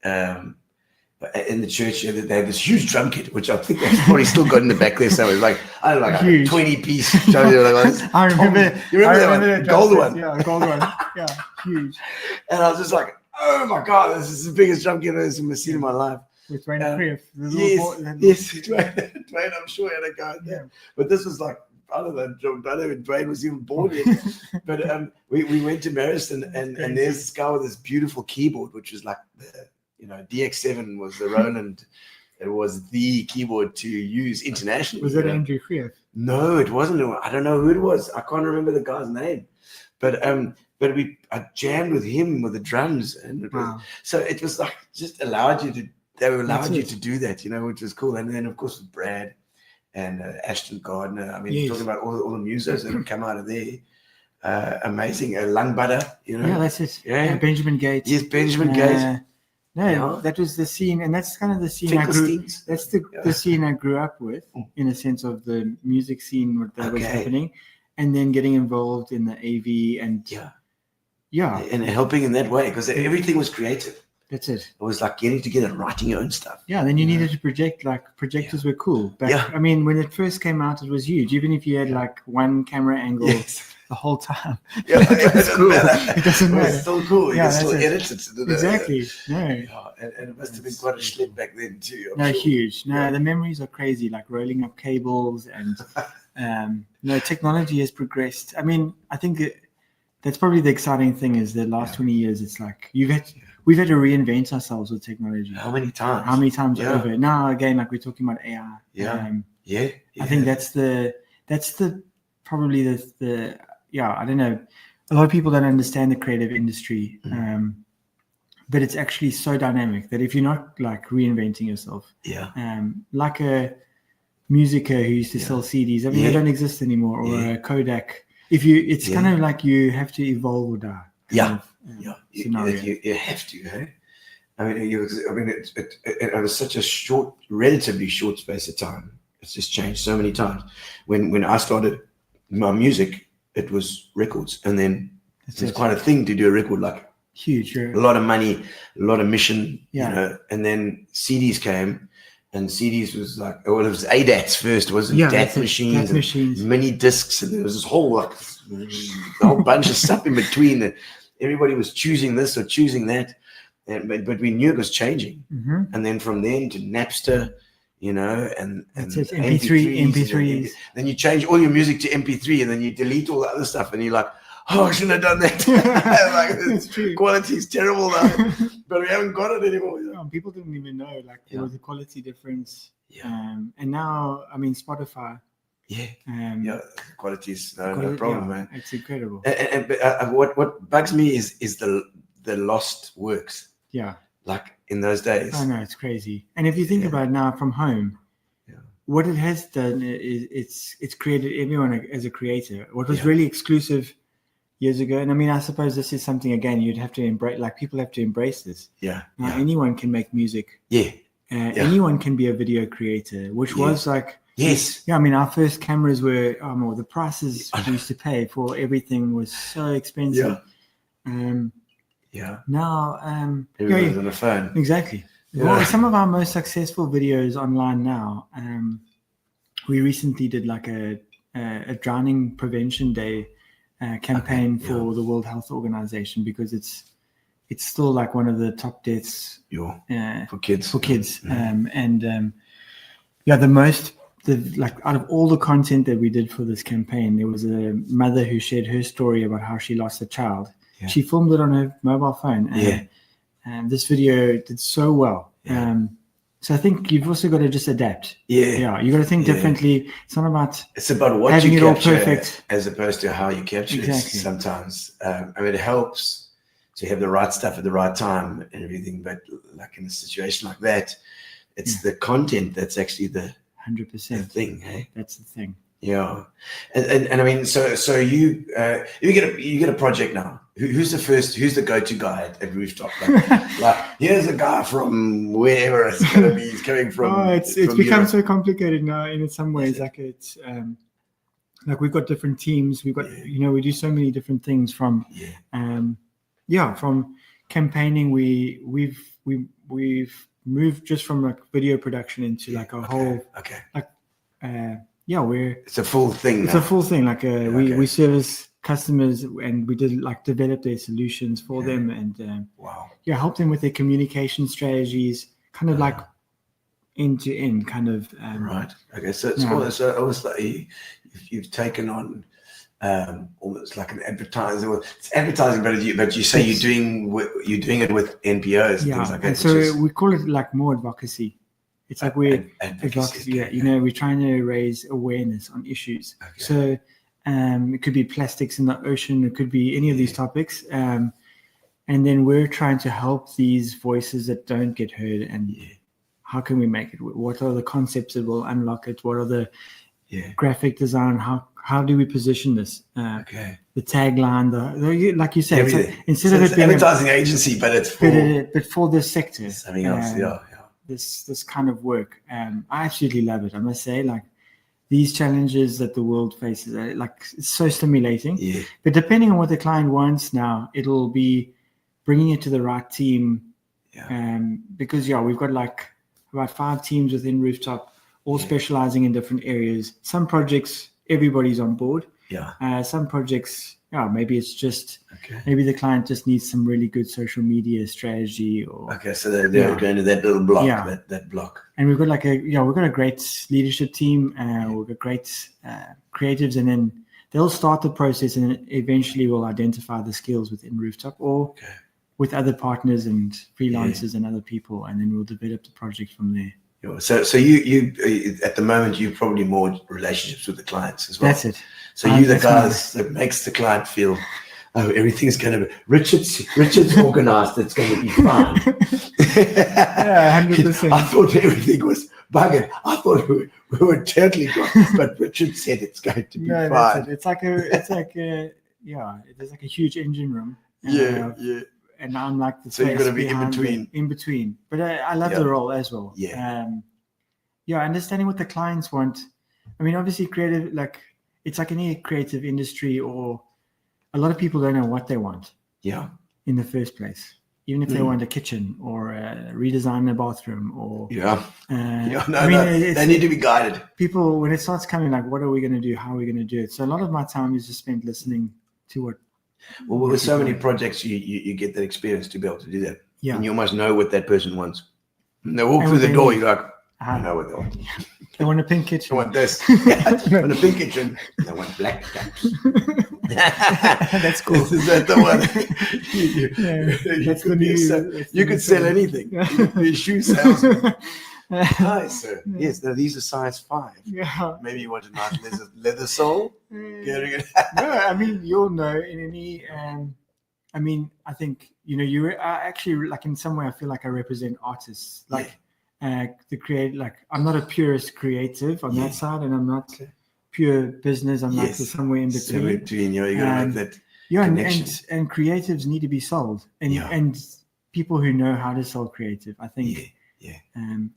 [SPEAKER 3] in the church. They had this huge drum kit, which I think they've probably still got in the back there somewhere. Like I don't know, like a 20-piece.
[SPEAKER 4] I remember.
[SPEAKER 3] You remember that gold one?
[SPEAKER 4] Yeah, gold one. Yeah, huge.
[SPEAKER 3] And I was just like, oh my God, this is the biggest drum kit I've ever seen in my life.
[SPEAKER 4] With Dwayne Creef.
[SPEAKER 3] Yes, Dwayne, I'm sure he had a go at that. But this was like, I don't know if Dwayne was even born yet. But we went to Maris and there's this guy with this beautiful keyboard, which was like the, DX7 was the Roland. It was the keyboard to use internationally.
[SPEAKER 4] Was it Andrew Creef?
[SPEAKER 3] No, it wasn't. I don't know who it was. I can't remember the guy's name. But I jammed with him with the drums, and so it was like just allowed you to. They allowed you to do that, which was cool. And then of course with Brad and Ashton Gardner. I mean, talking about all the musos that would come out of there, amazing. Lung Butter,
[SPEAKER 4] Yeah, that's it. Yeah, Benjamin Gates.
[SPEAKER 3] Yes, Benjamin Gates.
[SPEAKER 4] That was the scene, and that's kind of the scene I grew. That's the scene I grew up with, in a sense of the music scene that was happening, and then getting involved in the AV and and helping in that way because everything was creative. That's it.
[SPEAKER 3] It was like getting together and writing your own stuff. Yeah,
[SPEAKER 4] then you needed to project. Like projectors were cool. But I mean, when it first came out, it was huge. Even if you had like one camera angle the whole time, it doesn't matter. It doesn't matter.
[SPEAKER 3] It's still cool. You can still edit it.
[SPEAKER 4] Exactly.
[SPEAKER 3] And it must have been quite a schlep back then too.
[SPEAKER 4] Huge. The memories are crazy. Like rolling up cables and technology has progressed. I mean, I think that's probably the exciting thing is the last 20 years. It's like we've had to reinvent ourselves with technology.
[SPEAKER 3] How many times?
[SPEAKER 4] Over? Now again, like we're talking about AI. I think that's probably the I don't know. A lot of people don't understand the creative industry, but it's actually so dynamic that if you're not like reinventing yourself, like a musiker who used to sell CDs, I mean they don't exist anymore, or a Kodak. It's kind of like you have to evolve or die.
[SPEAKER 3] You have to, I mean, it was such a relatively short space of time. It's just changed so many times. When I started my music, it was records, and then it's quite a thing to do a record, like
[SPEAKER 4] huge,
[SPEAKER 3] a lot of money, a lot of mission,
[SPEAKER 4] Yeah.
[SPEAKER 3] you know. And then CDs came, and CDs was like, well, it was ADATs first, wasn't
[SPEAKER 4] Yeah,
[SPEAKER 3] DAT
[SPEAKER 4] that's it,
[SPEAKER 3] machines,
[SPEAKER 4] DAT
[SPEAKER 3] and
[SPEAKER 4] machines.
[SPEAKER 3] mini discs, and there was this whole a whole bunch of stuff in between that everybody was choosing this or choosing that. But we knew it was changing, and then from then to Napster, you know, and
[SPEAKER 4] MP3s.
[SPEAKER 3] Then you change all your music to MP3, and then you delete all the other stuff, and you're like, oh, I shouldn't have done that. Like,
[SPEAKER 4] That's true.
[SPEAKER 3] Quality is terrible now, but we haven't got it anymore. You know?
[SPEAKER 4] People didn't even know there was a quality difference.
[SPEAKER 3] Yeah.
[SPEAKER 4] And now, I mean, Spotify.
[SPEAKER 3] Yeah.
[SPEAKER 4] Yeah,
[SPEAKER 3] Quality is no problem, man.
[SPEAKER 4] It's incredible.
[SPEAKER 3] But what bugs me is the lost works.
[SPEAKER 4] Yeah.
[SPEAKER 3] Like in those days.
[SPEAKER 4] I know, it's crazy. And if you think about it now from home, what it has done is it's created everyone as a creator. What was really exclusive years ago, and I mean, I suppose this is something, again, you'd have to embrace, like people have to embrace this.
[SPEAKER 3] Yeah.
[SPEAKER 4] Now, anyone can make music.
[SPEAKER 3] Yeah.
[SPEAKER 4] Anyone can be a video creator, which was like,
[SPEAKER 3] yes.
[SPEAKER 4] Yeah, I mean, our first cameras were, the prices we used to pay for everything was so expensive. Now,
[SPEAKER 3] everyone's on a phone.
[SPEAKER 4] Exactly. Yeah. Well, some of our most successful videos online now, we recently did like a drowning prevention day campaign for the World Health Organization, because it's still like one of the top deaths
[SPEAKER 3] for kids.
[SPEAKER 4] Out of all the content that we did for this campaign, there was a mother who shared her story about how she lost a child. Yeah. She filmed it on her mobile phone. And this video did so well. So I think you've also got to just adapt. Yeah. You got to think differently. It's not about.
[SPEAKER 3] It's about what
[SPEAKER 4] having
[SPEAKER 3] you
[SPEAKER 4] it
[SPEAKER 3] capture
[SPEAKER 4] all perfect,
[SPEAKER 3] as opposed to how you capture it. Sometimes, I mean, it helps to have the right stuff at the right time and everything. But like in a situation like that, it's the content that's actually the
[SPEAKER 4] 100%
[SPEAKER 3] thing. Hey?
[SPEAKER 4] That's the thing.
[SPEAKER 3] Yeah, and I mean, so you get a project now. Who's the go-to guy at Rooftop? Like here's a guy from wherever it's going to be. He's coming from.
[SPEAKER 4] It's become so complicated now. In some ways, like it's like we've got different teams. We've got we do so many different things from from campaigning. We've moved just from like video production into like a whole
[SPEAKER 3] it's a full thing.
[SPEAKER 4] It's a full thing. Like we service customers, and we did like develop their solutions for them, and help them with their communication strategies, kind of like end to end, kind of.
[SPEAKER 3] Right. Okay. So it's almost like you've taken on almost like an advertising. Well, it's advertising, but you say you're doing it with NPOs and things like that.
[SPEAKER 4] And so we call it like more advocacy. It's like we're advocacy. We're trying to raise awareness on issues. Okay. So it could be plastics in the ocean. It could be any of these topics. And then we're trying to help these voices that don't get heard. And how can we make it? What are the concepts that will unlock it? What are the graphic design? How do we position this? The tagline, like you said, instead of it being
[SPEAKER 3] an advertising agency, but it's
[SPEAKER 4] for this sector.
[SPEAKER 3] Something else,
[SPEAKER 4] This kind of work, I absolutely love it. I must say, like these challenges that the world faces, it's so stimulating. Yeah. But depending on what the client wants now, it'll be bringing it to the right team. Yeah. Because we've got like about 5 teams within Rooftop, all specializing in different areas. Some projects, everybody's on board. Yeah. Some projects, maybe it's just maybe the client just needs some really good social media strategy, or
[SPEAKER 3] so they're going to that little block, that block.
[SPEAKER 4] And we've got we've got a great leadership team, we've got great creatives, and then they'll start the process, and eventually we'll identify the skills within Rooftop or with other partners and freelancers and other people, and then we'll develop the project from there.
[SPEAKER 3] So you at the moment you've probably more relationships with the clients as well.
[SPEAKER 4] That's it.
[SPEAKER 3] So you the guys that makes the client feel, everything's going to be Richard's organized. It's going to be fine.
[SPEAKER 4] 100%.
[SPEAKER 3] I thought everything was buggered. I thought we were totally gone, but Richard said it's going to be fine.
[SPEAKER 4] That's it. It's like there's like a huge engine room. and I'm like the
[SPEAKER 3] So you're
[SPEAKER 4] face
[SPEAKER 3] gonna be in
[SPEAKER 4] behind
[SPEAKER 3] between.
[SPEAKER 4] In between, but I love
[SPEAKER 3] Yeah.
[SPEAKER 4] the role as well.
[SPEAKER 3] Yeah.
[SPEAKER 4] Understanding what the clients want. I mean, obviously, creative, like it's like any creative industry, or a lot of people don't know what they want
[SPEAKER 3] Yeah.
[SPEAKER 4] in the first place. Even if they want a kitchen or redesign a bathroom, or
[SPEAKER 3] Yeah. Yeah. No,
[SPEAKER 4] I mean,
[SPEAKER 3] they need to be guided.
[SPEAKER 4] People, when it starts coming, like, what are we going to do? How are we going to do it? So a lot of my time is just spent listening to what.
[SPEAKER 3] Well, with so many projects, you get that experience to be able to do that.
[SPEAKER 4] Yeah.
[SPEAKER 3] And you almost know what that person wants. And they walk
[SPEAKER 4] And
[SPEAKER 3] through the
[SPEAKER 4] they
[SPEAKER 3] door,
[SPEAKER 4] need-
[SPEAKER 3] you're like, I know what they want.
[SPEAKER 4] They want a pink
[SPEAKER 3] They
[SPEAKER 4] kitchen.
[SPEAKER 3] want this. They want a pink kitchen. They want black caps.
[SPEAKER 4] That's cool.
[SPEAKER 3] Is that the one?
[SPEAKER 4] That's the
[SPEAKER 3] could be
[SPEAKER 4] new.
[SPEAKER 3] you could sell anything. You could be a shoe salesman. Nice, sir. Yes, these are size 5.
[SPEAKER 4] Yeah.
[SPEAKER 3] Maybe you want a nice leather sole. Getting it.
[SPEAKER 4] No, I mean, you'll know in any. I mean, I think you are actually, like, in some way, I feel like I represent artists, like the create. Like, I'm not a purist creative on that side, and I'm not pure business. I'm like somewhere in between.
[SPEAKER 3] Somewhere between, you gotta make that.
[SPEAKER 4] Yeah,
[SPEAKER 3] connection.
[SPEAKER 4] and creatives need to be sold, and people who know how to sell creative, I think.
[SPEAKER 3] Yeah.
[SPEAKER 4] And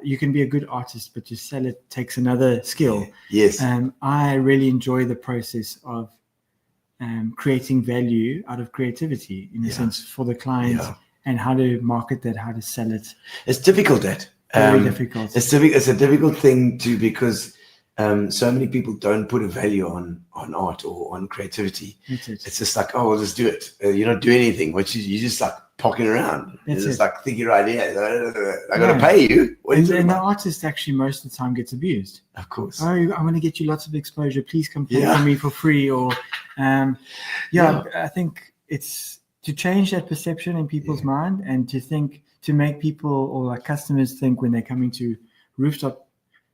[SPEAKER 4] you can be a good artist, but to sell it takes another skill.
[SPEAKER 3] Yes.
[SPEAKER 4] I really enjoy the process of creating value out of creativity, in a sense, for the client, and how to market that, how to sell it.
[SPEAKER 3] It's difficult, that.
[SPEAKER 4] Very difficult.
[SPEAKER 3] It's a difficult thing to, because so many people don't put a value on art or on creativity.
[SPEAKER 4] That's it.
[SPEAKER 3] It's just like, oh, we'll just do it. You're not doing anything, which is, you're just like pocking around.
[SPEAKER 4] That's
[SPEAKER 3] It's
[SPEAKER 4] it.
[SPEAKER 3] like, think your idea. I got to pay you. What is it
[SPEAKER 4] And the
[SPEAKER 3] about?
[SPEAKER 4] artist actually most of the time gets abused.
[SPEAKER 3] Of course.
[SPEAKER 4] Oh, I'm going to get you lots of exposure. Please come play
[SPEAKER 3] Yeah.
[SPEAKER 4] for me for free. Or, I think it's to change that perception in people's mind, and to make people, or like customers, think when they're coming to Rooftop,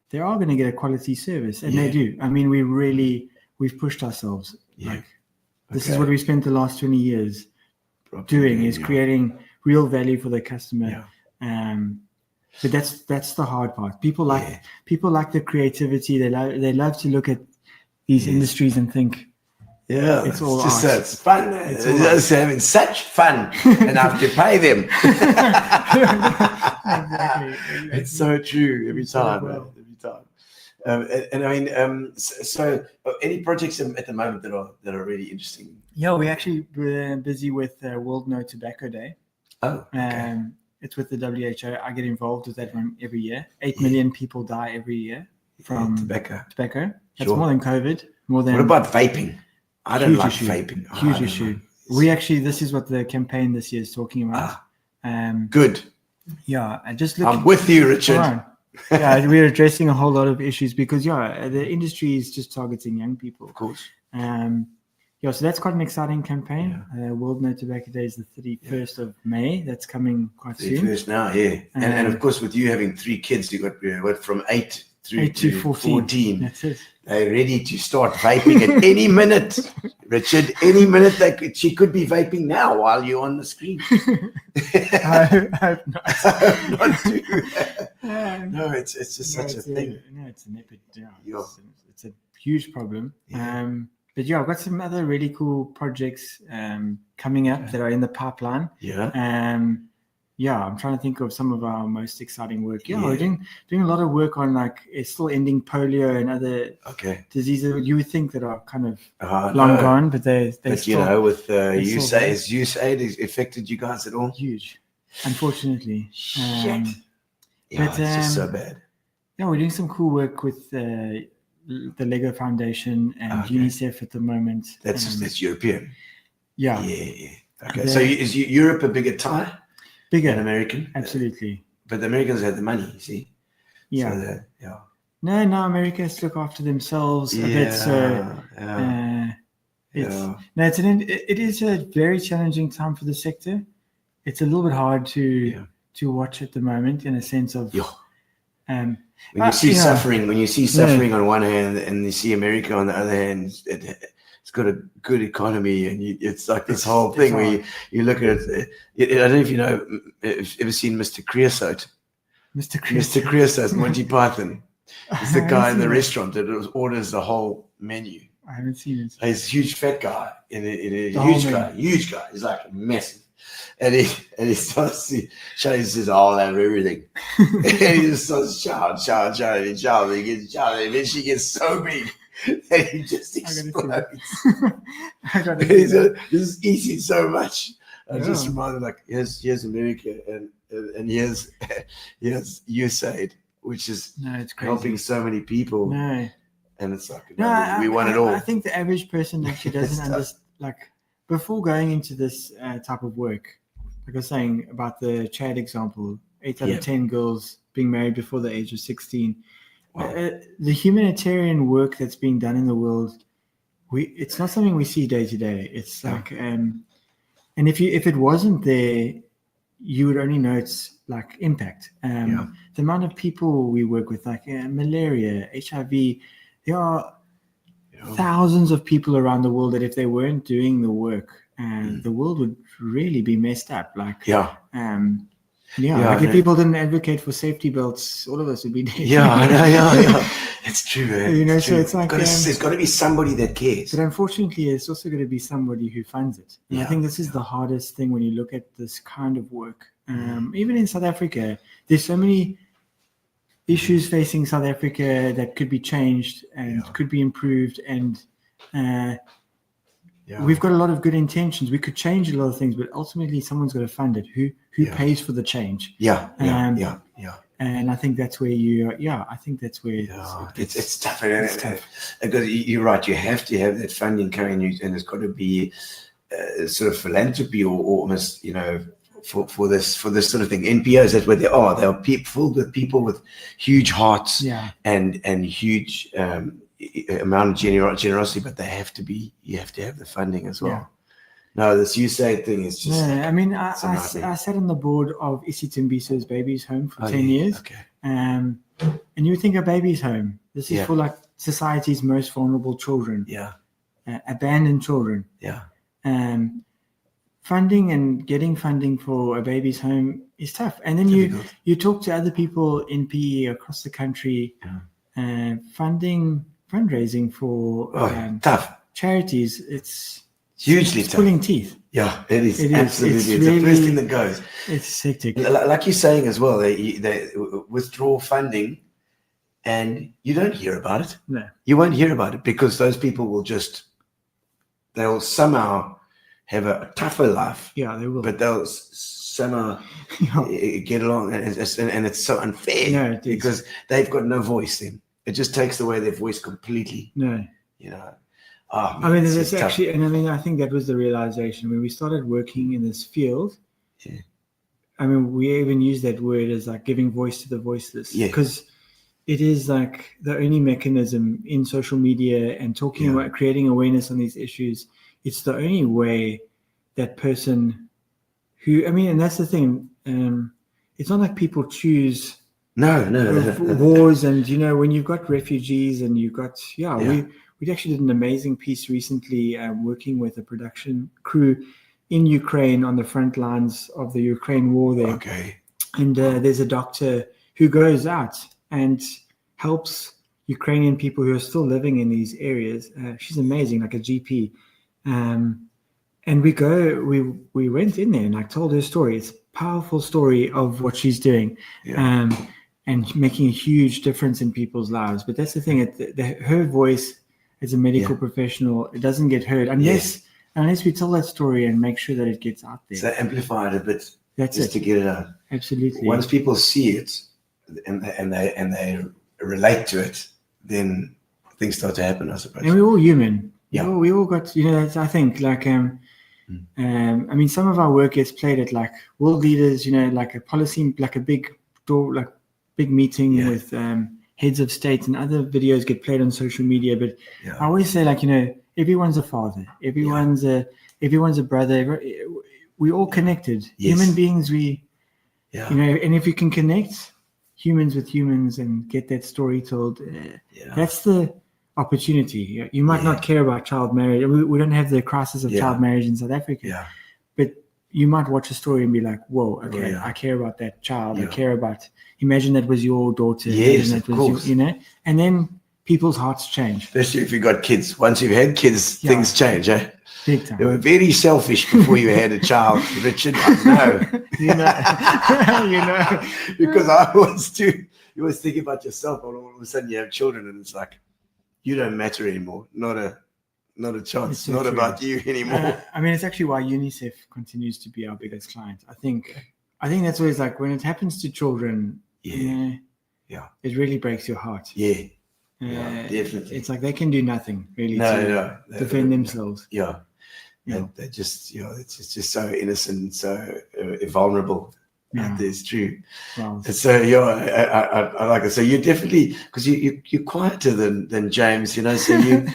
[SPEAKER 4] they are going to get a quality service, and they do. I mean, we've pushed ourselves.
[SPEAKER 3] Yeah.
[SPEAKER 4] Like, this is what we spent the last 20 years doing, is
[SPEAKER 3] yeah.
[SPEAKER 4] creating real value for the customer.
[SPEAKER 3] Yeah.
[SPEAKER 4] But that's the hard part. People like the creativity. They love to look at these industries and think,
[SPEAKER 3] Yeah,
[SPEAKER 4] it's all
[SPEAKER 3] just
[SPEAKER 4] art.
[SPEAKER 3] it's fun.
[SPEAKER 4] It's
[SPEAKER 3] It's
[SPEAKER 4] all
[SPEAKER 3] just having such fun, and I have to pay them.
[SPEAKER 4] Exactly.
[SPEAKER 3] It's so true every
[SPEAKER 4] So
[SPEAKER 3] time.
[SPEAKER 4] well.
[SPEAKER 3] Man, every time. And I mean, so any projects at the moment that are really interesting?
[SPEAKER 4] Yeah, we actually were busy with World No Tobacco Day.
[SPEAKER 3] Oh, okay.
[SPEAKER 4] It's with the WHO. I get involved with that one every year. 8 million people die every year from
[SPEAKER 3] tobacco.
[SPEAKER 4] That's
[SPEAKER 3] Sure.
[SPEAKER 4] more than COVID. More than
[SPEAKER 3] What about vaping? I don't
[SPEAKER 4] Huge
[SPEAKER 3] like
[SPEAKER 4] issue.
[SPEAKER 3] vaping. I
[SPEAKER 4] Huge
[SPEAKER 3] don't
[SPEAKER 4] issue.
[SPEAKER 3] know.
[SPEAKER 4] This is what the campaign this year is talking about.
[SPEAKER 3] Good.
[SPEAKER 4] Yeah, I just
[SPEAKER 3] I'm with you, Richard.
[SPEAKER 4] Right. Yeah, we're addressing a whole lot of issues because the industry is just targeting young people.
[SPEAKER 3] Of course.
[SPEAKER 4] So that's quite an exciting campaign. World No Tobacco Day is the 31st of May. That's coming quite soon.
[SPEAKER 3] First now, yeah. And of course, with you having 3 kids, you got from 8 through
[SPEAKER 4] 8 to 14. That's it.
[SPEAKER 3] They're ready to start vaping at any minute, Richard. Any minute she could be vaping now while you're on the screen.
[SPEAKER 4] I hope not.
[SPEAKER 3] Not do that. No, it's just such a thing.
[SPEAKER 4] It's an epidemic.
[SPEAKER 3] Yeah.
[SPEAKER 4] It's a huge problem.
[SPEAKER 3] Yeah.
[SPEAKER 4] But I've got some other really cool projects coming up that are in the pipeline.
[SPEAKER 3] Yeah.
[SPEAKER 4] I'm trying to think of some of our most exciting work. We're doing a lot of work on, like, it's still ending polio and other diseases you would think that are kind of long gone, but they still,
[SPEAKER 3] with
[SPEAKER 4] USAID,
[SPEAKER 3] has USAID affected you guys at all?
[SPEAKER 4] huge, unfortunately.
[SPEAKER 3] Shit.
[SPEAKER 4] But,
[SPEAKER 3] It's just so bad.
[SPEAKER 4] We're doing some cool work with the Lego Foundation and UNICEF at the moment.
[SPEAKER 3] That's European.
[SPEAKER 4] Yeah.
[SPEAKER 3] Okay. So is Europe a bigger tie?
[SPEAKER 4] Bigger.
[SPEAKER 3] Than American?
[SPEAKER 4] Absolutely.
[SPEAKER 3] But the Americans had the money, you see?
[SPEAKER 4] Yeah.
[SPEAKER 3] So
[SPEAKER 4] No, America has to look after themselves a bit. So it is a very challenging time for the sector. It's a little bit hard to watch at the moment, in a sense of
[SPEAKER 3] when you see suffering on one hand and you see America on the other hand, it's got a good economy, and it's like this whole thing where you look at it. I don't know if you know, if you've ever seen Mr. Creosote.
[SPEAKER 4] Mr. Creosote.
[SPEAKER 3] Mr. Creosote, Monty Python. It's the guy in the restaurant that orders the whole menu.
[SPEAKER 4] I haven't seen it.
[SPEAKER 3] He's a huge fat guy, huge guy. He's like massive. And he starts to shout. He says, "I'll have everything." And he just starts shouting. He gets shouting. And then she gets so big that he just explodes. This is eating so much. I just reminded, like, here's America and here's USAID, which is
[SPEAKER 4] it's crazy.
[SPEAKER 3] helping so many people.
[SPEAKER 4] No.
[SPEAKER 3] And it's like,
[SPEAKER 4] we
[SPEAKER 3] want it all.
[SPEAKER 4] I think the average person actually doesn't understand. Like, before going into this type of work, like I was saying about the Chad example, 8 out of 10 girls being married before the age of 16. Wow. The humanitarian work that's being done in the world, it's not something we see day to day. It's like, and if it wasn't there, you would only know its like impact. The amount of people we work with, like malaria, HIV. There are thousands of people around the world that if they weren't doing the work, the world would really be messed up. Like, like if people didn't advocate for safety belts, all of us would be dead.
[SPEAKER 3] It's true, man.
[SPEAKER 4] It's true. So it's like
[SPEAKER 3] there's got to be somebody that cares.
[SPEAKER 4] But unfortunately, it's also going to be somebody who funds it. And I think this is the hardest thing when you look at this kind of work. Even in South Africa, there's so many issues facing South Africa that could be changed and could be improved, and we've got a lot of good intentions. We could change a lot of things, but ultimately someone's got to fund it. Who pays for the change? And I think that's where I think that's where
[SPEAKER 3] it's tough. Because you're right. You have to have that funding coming, and it's got to be sort of philanthropy or almost, for this sort of thing. NPOs, that's where they are. They are filled with people with huge hearts and huge amount of generosity, but you have to have the funding as well. No, this USAID thing is just.
[SPEAKER 4] I mean, I sat on the board of Isitimbiso's Babies Home for 10 years.
[SPEAKER 3] Okay.
[SPEAKER 4] And you would think a baby's home. This is for like society's most vulnerable children. Abandoned children. Funding and getting funding for a baby's home is tough. And then you talk to other people in PE across the country, fundraising for
[SPEAKER 3] tough
[SPEAKER 4] charities. It's
[SPEAKER 3] hugely tough.
[SPEAKER 4] Pulling teeth.
[SPEAKER 3] Yeah, it is. Absolutely. It's really, the first thing that goes.
[SPEAKER 4] It's hectic.
[SPEAKER 3] Like you're saying as well, they withdraw funding and you don't hear about it.
[SPEAKER 4] No.
[SPEAKER 3] You won't hear about it because those people they'll somehow have a tougher life.
[SPEAKER 4] Yeah, they will.
[SPEAKER 3] But they'll somehow get along, and it's so unfair because they've got no voice then. It just takes away their voice completely.
[SPEAKER 4] No.
[SPEAKER 3] I
[SPEAKER 4] mean, there's actually, and I mean, I think that was the realization when we started working in this field.
[SPEAKER 3] Yeah.
[SPEAKER 4] I mean, we even use that word as like giving voice to the voiceless. Yeah. Because it is like the only mechanism in social media and talking about creating awareness on these issues. It's the only way that person who, I mean, and that's the thing. It's not like people choose wars, and when you've got refugees and you've got we actually did an amazing piece recently working with a production crew in Ukraine on the front lines of the Ukraine war there.
[SPEAKER 3] Okay.
[SPEAKER 4] And there's a doctor who goes out and helps Ukrainian people who are still living in these areas. She's amazing, like a GP. And we went in there and I told her story. It's a powerful story of what she's doing. And making a huge difference in people's lives. But that's the thing, her voice as a medical professional, it doesn't get heard unless we tell that story and make sure that it gets out there.
[SPEAKER 3] So amplify it a bit.
[SPEAKER 4] That's
[SPEAKER 3] just to get it out.
[SPEAKER 4] Absolutely.
[SPEAKER 3] Once people see it and they relate to it, then things start to happen, I suppose.
[SPEAKER 4] And we're all human.
[SPEAKER 3] Yeah.
[SPEAKER 4] We all got, I think like, I mean, some of our work gets played at like world leaders, like a policy, like a big meeting with heads of state, and other videos get played on social media. But I always say, like, everyone's a father, everyone's a brother. We're all connected. Yes. Human beings. And if you can connect humans with humans and get that story told, that's the opportunity. You might not care about child marriage. We don't have the crisis of child marriage in South Africa. But you might watch a story and be like, whoa, okay, I care about that child. I care about, imagine that was your daughter.
[SPEAKER 3] Yes,
[SPEAKER 4] that
[SPEAKER 3] of course.
[SPEAKER 4] And then people's hearts change.
[SPEAKER 3] Especially if you've got kids. Once you've had kids, things change, eh?
[SPEAKER 4] Big time.
[SPEAKER 3] You were very selfish before you had a child, Richard. I know.
[SPEAKER 4] You know.
[SPEAKER 3] Because I was too. You always think about yourself, and all of a sudden you have children, and it's like you don't matter anymore. Not a chance.
[SPEAKER 4] It's so
[SPEAKER 3] Not
[SPEAKER 4] true.
[SPEAKER 3] about you anymore.
[SPEAKER 4] I mean, it's actually why UNICEF continues to be our biggest client. I think that's always like when it happens to children.
[SPEAKER 3] Yeah.
[SPEAKER 4] It really breaks your heart.
[SPEAKER 3] Yeah. Definitely.
[SPEAKER 4] It's like they can do nothing really
[SPEAKER 3] No.
[SPEAKER 4] defend themselves.
[SPEAKER 3] Yeah. They're just, it's just so innocent, so vulnerable.
[SPEAKER 4] Yeah.
[SPEAKER 3] It's true.
[SPEAKER 4] Wow.
[SPEAKER 3] So I like it. So you're definitely, because you're quieter than James, So you,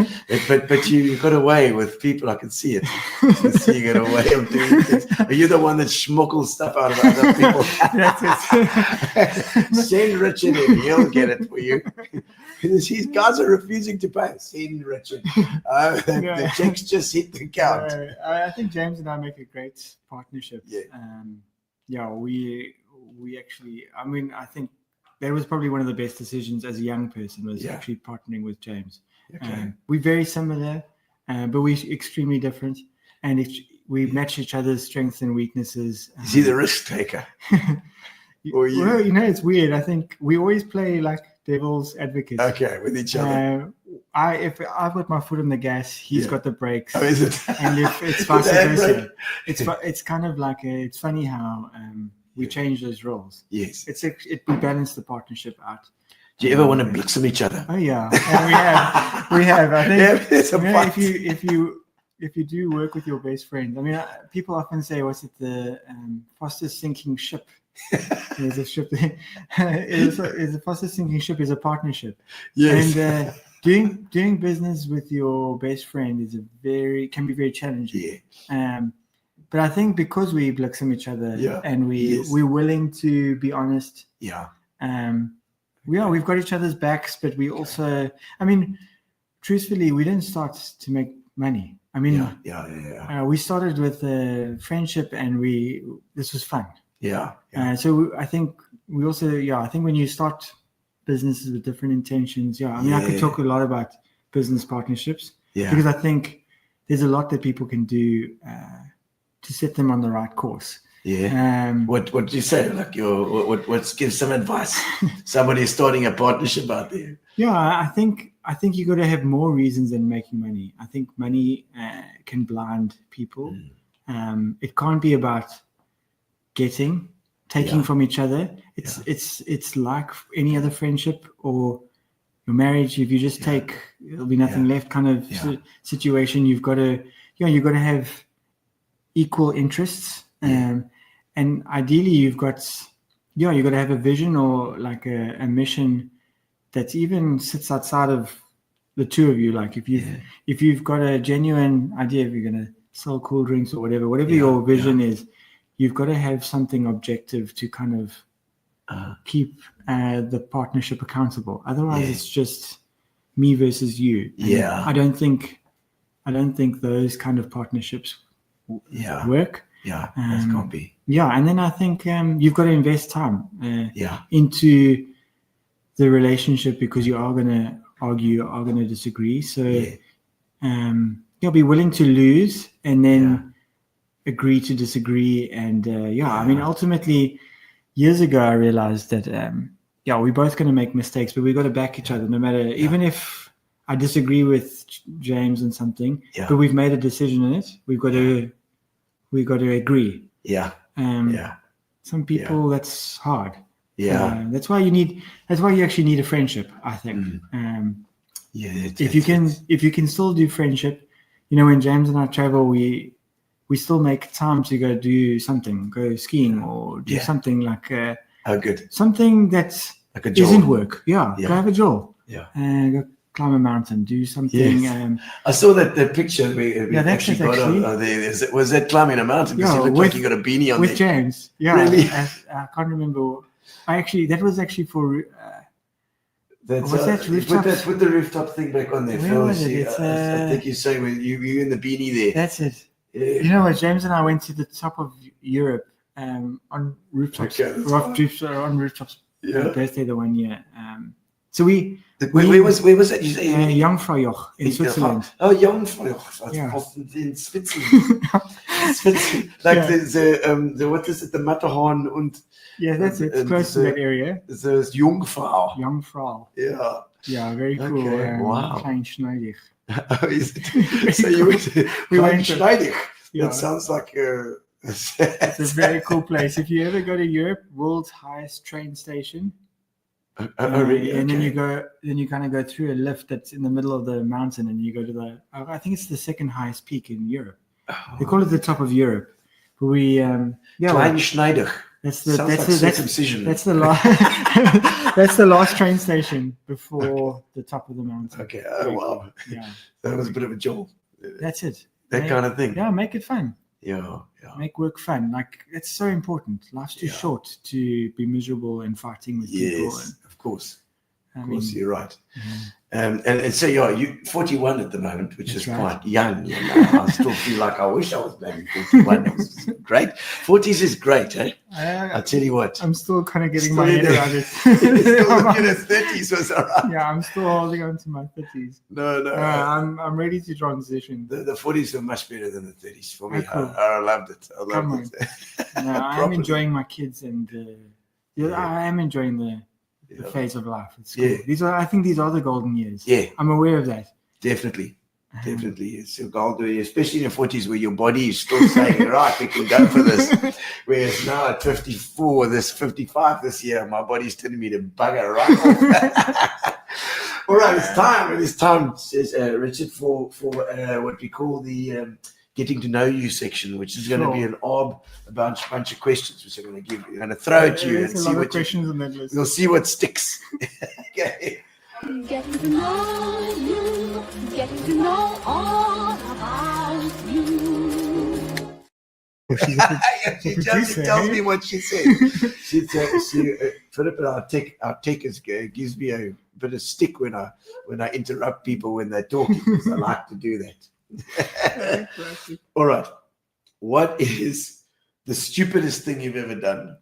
[SPEAKER 3] but you got away with people. I can see it. I can see you got away of doing things. Are you the one that schmuggles stuff out of other people?
[SPEAKER 4] That's it.
[SPEAKER 3] Send Richard in. He'll get it for you. These guys are refusing to pay. Send Richard. The checks just hit the account.
[SPEAKER 4] I think James and I make a great partnership.
[SPEAKER 3] Yeah.
[SPEAKER 4] We actually, I mean, I think that was probably one of the best decisions as a young person was actually partnering with James.
[SPEAKER 3] Okay.
[SPEAKER 4] We're very similar, but we're extremely different. And we match each other's strengths and weaknesses.
[SPEAKER 3] Is he the risk taker? Or you?
[SPEAKER 4] Well, it's weird. I think we always play like devil's advocates.
[SPEAKER 3] Okay, with each other.
[SPEAKER 4] If I've got my foot on the gas, he's got the brakes.
[SPEAKER 3] Oh, is it?
[SPEAKER 4] And if it's vice versa, it's kind of like it's funny how we change those roles.
[SPEAKER 3] Yes.
[SPEAKER 4] We balance the partnership out.
[SPEAKER 3] Do you ever want to blossom each other?
[SPEAKER 4] Oh yeah, we have. I think
[SPEAKER 3] There's a fight.
[SPEAKER 4] if you do work with your best friend, I mean, people often say, "What's it? The fastest sinking ship." There's a ship. Is a fastest sinking ship is a partnership.
[SPEAKER 3] Yes.
[SPEAKER 4] And doing business with your best friend can be very challenging.
[SPEAKER 3] Yeah.
[SPEAKER 4] But I think because we blossom each other and we're willing to be honest.
[SPEAKER 3] Yeah.
[SPEAKER 4] We've got each other's backs, but we also, I mean, truthfully, we didn't start to make money. I mean, we started with a friendship, and this was fun.
[SPEAKER 3] Yeah.
[SPEAKER 4] So I think we also, I think when you start businesses with different intentions, I mean, I could talk a lot about business partnerships because I think there's a lot that people can do to set them on the right course.
[SPEAKER 3] Yeah. What do you say? Like give some advice. Somebody's starting a partnership out there.
[SPEAKER 4] Yeah, I think you got to have more reasons than making money. I think money can blind people. It can't be about taking from each other. It's like any other friendship or your marriage. If you just take, there'll be nothing left kind of situation. You've got to have equal interests. And ideally you've got to have a vision or like a mission that even sits outside of the two of you. Like if you've got a genuine idea, if you're going to sell cool drinks or whatever your vision is, you've got to have something objective to kind of keep the partnership accountable. Otherwise, it's just me versus you. And I don't think those kind of partnerships work.
[SPEAKER 3] Yeah, that can't be.
[SPEAKER 4] Yeah, and then I think you've got to invest time into the relationship because you are going to argue, you are going to disagree. So you'll be willing to lose and then agree to disagree. And I mean, ultimately, years ago, I realized that we're both going to make mistakes, but we've got to back each other no matter, even if I disagree with James on something, but we've made a decision in it. We've got to agree. Some people that's hard. That's why you actually need a friendship, I think. If you can still do friendship, when James and I travel, we still make time to go do something, go skiing or do something like something that like isn't work. Go have a jaw. Go climb a mountain, do something. I
[SPEAKER 3] saw that picture we actually got on there. Was that climbing a mountain? Because you look like you got a beanie on
[SPEAKER 4] with
[SPEAKER 3] there.
[SPEAKER 4] James.
[SPEAKER 3] Really?
[SPEAKER 4] I can't remember. That was actually for.
[SPEAKER 3] That's
[SPEAKER 4] what's that?
[SPEAKER 3] With the rooftop thing back on there.
[SPEAKER 4] Where was it?
[SPEAKER 3] I think you're saying you in the beanie there.
[SPEAKER 4] That's it. Yeah. You know what? James and I went to the top of Europe on rooftops. On rooftops. Birthday the one year. So
[SPEAKER 3] where was that? You say
[SPEAKER 4] Jungfraujoch in Switzerland.
[SPEAKER 3] Oh, Jungfraujoch.
[SPEAKER 4] Yeah.
[SPEAKER 3] In Switzerland. Switzerland. Like
[SPEAKER 4] Yeah.
[SPEAKER 3] the what is it? The Matterhorn and
[SPEAKER 4] Yeah, that's it. It's close to that area.
[SPEAKER 3] the Jungfrau.
[SPEAKER 4] Jungfrau.
[SPEAKER 3] Yeah.
[SPEAKER 4] Yeah, very cool.
[SPEAKER 3] Okay, wow.
[SPEAKER 4] Klein Schneidig.
[SPEAKER 3] Oh, is it? So you went to
[SPEAKER 4] We went to-
[SPEAKER 3] Schneidig.
[SPEAKER 4] Yeah.
[SPEAKER 3] That sounds like
[SPEAKER 4] It's a very cool place. If you ever go to Europe, world's highest train station.
[SPEAKER 3] really?
[SPEAKER 4] And then
[SPEAKER 3] Okay.
[SPEAKER 4] you kind of go through a lift that's in the middle of the mountain, and you go to I think it's the second highest peak in Europe. They call it the top of Europe. But
[SPEAKER 3] Klein Schneidig.
[SPEAKER 4] that's
[SPEAKER 3] Sounds like circumcision.
[SPEAKER 4] that's the last that's the last train station before the top of the mountain.
[SPEAKER 3] Okay. Oh, wow.
[SPEAKER 4] Yeah,
[SPEAKER 3] That was a bit of a jolt.
[SPEAKER 4] that's it.
[SPEAKER 3] That kind of thing.
[SPEAKER 4] Yeah, make it fun.
[SPEAKER 3] Yeah.
[SPEAKER 4] Make work fun. Like, it's so important. Life's too short to be miserable and fighting with people.
[SPEAKER 3] Yes, of course.
[SPEAKER 4] I
[SPEAKER 3] Of course,
[SPEAKER 4] mean,
[SPEAKER 3] you're right. And so you're 41 at the moment, which
[SPEAKER 4] That's
[SPEAKER 3] is
[SPEAKER 4] right.
[SPEAKER 3] quite young. You know? I still feel like I wish I was maybe 41. It was great. 40s is great, eh? I tell you what.
[SPEAKER 4] I'm still kind of getting
[SPEAKER 3] Still
[SPEAKER 4] my head
[SPEAKER 3] in
[SPEAKER 4] around it.
[SPEAKER 3] Still looking at 30s was all right.
[SPEAKER 4] Yeah, I'm still holding on to my 30s.
[SPEAKER 3] No.
[SPEAKER 4] I'm ready to transition.
[SPEAKER 3] The 40s are much better than the 30s for me.
[SPEAKER 4] Oh, cool.
[SPEAKER 3] I loved it. I
[SPEAKER 4] Come
[SPEAKER 3] loved it.
[SPEAKER 4] No, I am
[SPEAKER 3] Properly.
[SPEAKER 4] enjoying my kids, and I am enjoying the
[SPEAKER 3] Yeah.
[SPEAKER 4] phase of life. It's cool.
[SPEAKER 3] Yeah.
[SPEAKER 4] I think these are the golden years.
[SPEAKER 3] Yeah.
[SPEAKER 4] I'm aware of that.
[SPEAKER 3] Definitely. It's a goal, especially in your 40s where your body is still saying, right, we can go for this. Whereas now at 54, 55 this year, my body's telling me to bugger right off. All right, it's time. It is time, says Richard, for what we call the getting to know you section, which is going to be a bunch of questions, which I'm going to give you. I'm going to throw at you
[SPEAKER 4] There's
[SPEAKER 3] and
[SPEAKER 4] a
[SPEAKER 3] see
[SPEAKER 4] lot of
[SPEAKER 3] what
[SPEAKER 4] questions on that list.
[SPEAKER 3] we'll see what sticks. Okay.
[SPEAKER 2] Getting to know you, getting to know all about you.
[SPEAKER 3] She just
[SPEAKER 4] producer,
[SPEAKER 3] tells
[SPEAKER 4] eh?
[SPEAKER 3] me what she said. Philip, our tech gives me a bit of stick when I interrupt people when they're talking. I like to do that. All right. What is the stupidest thing you've ever done?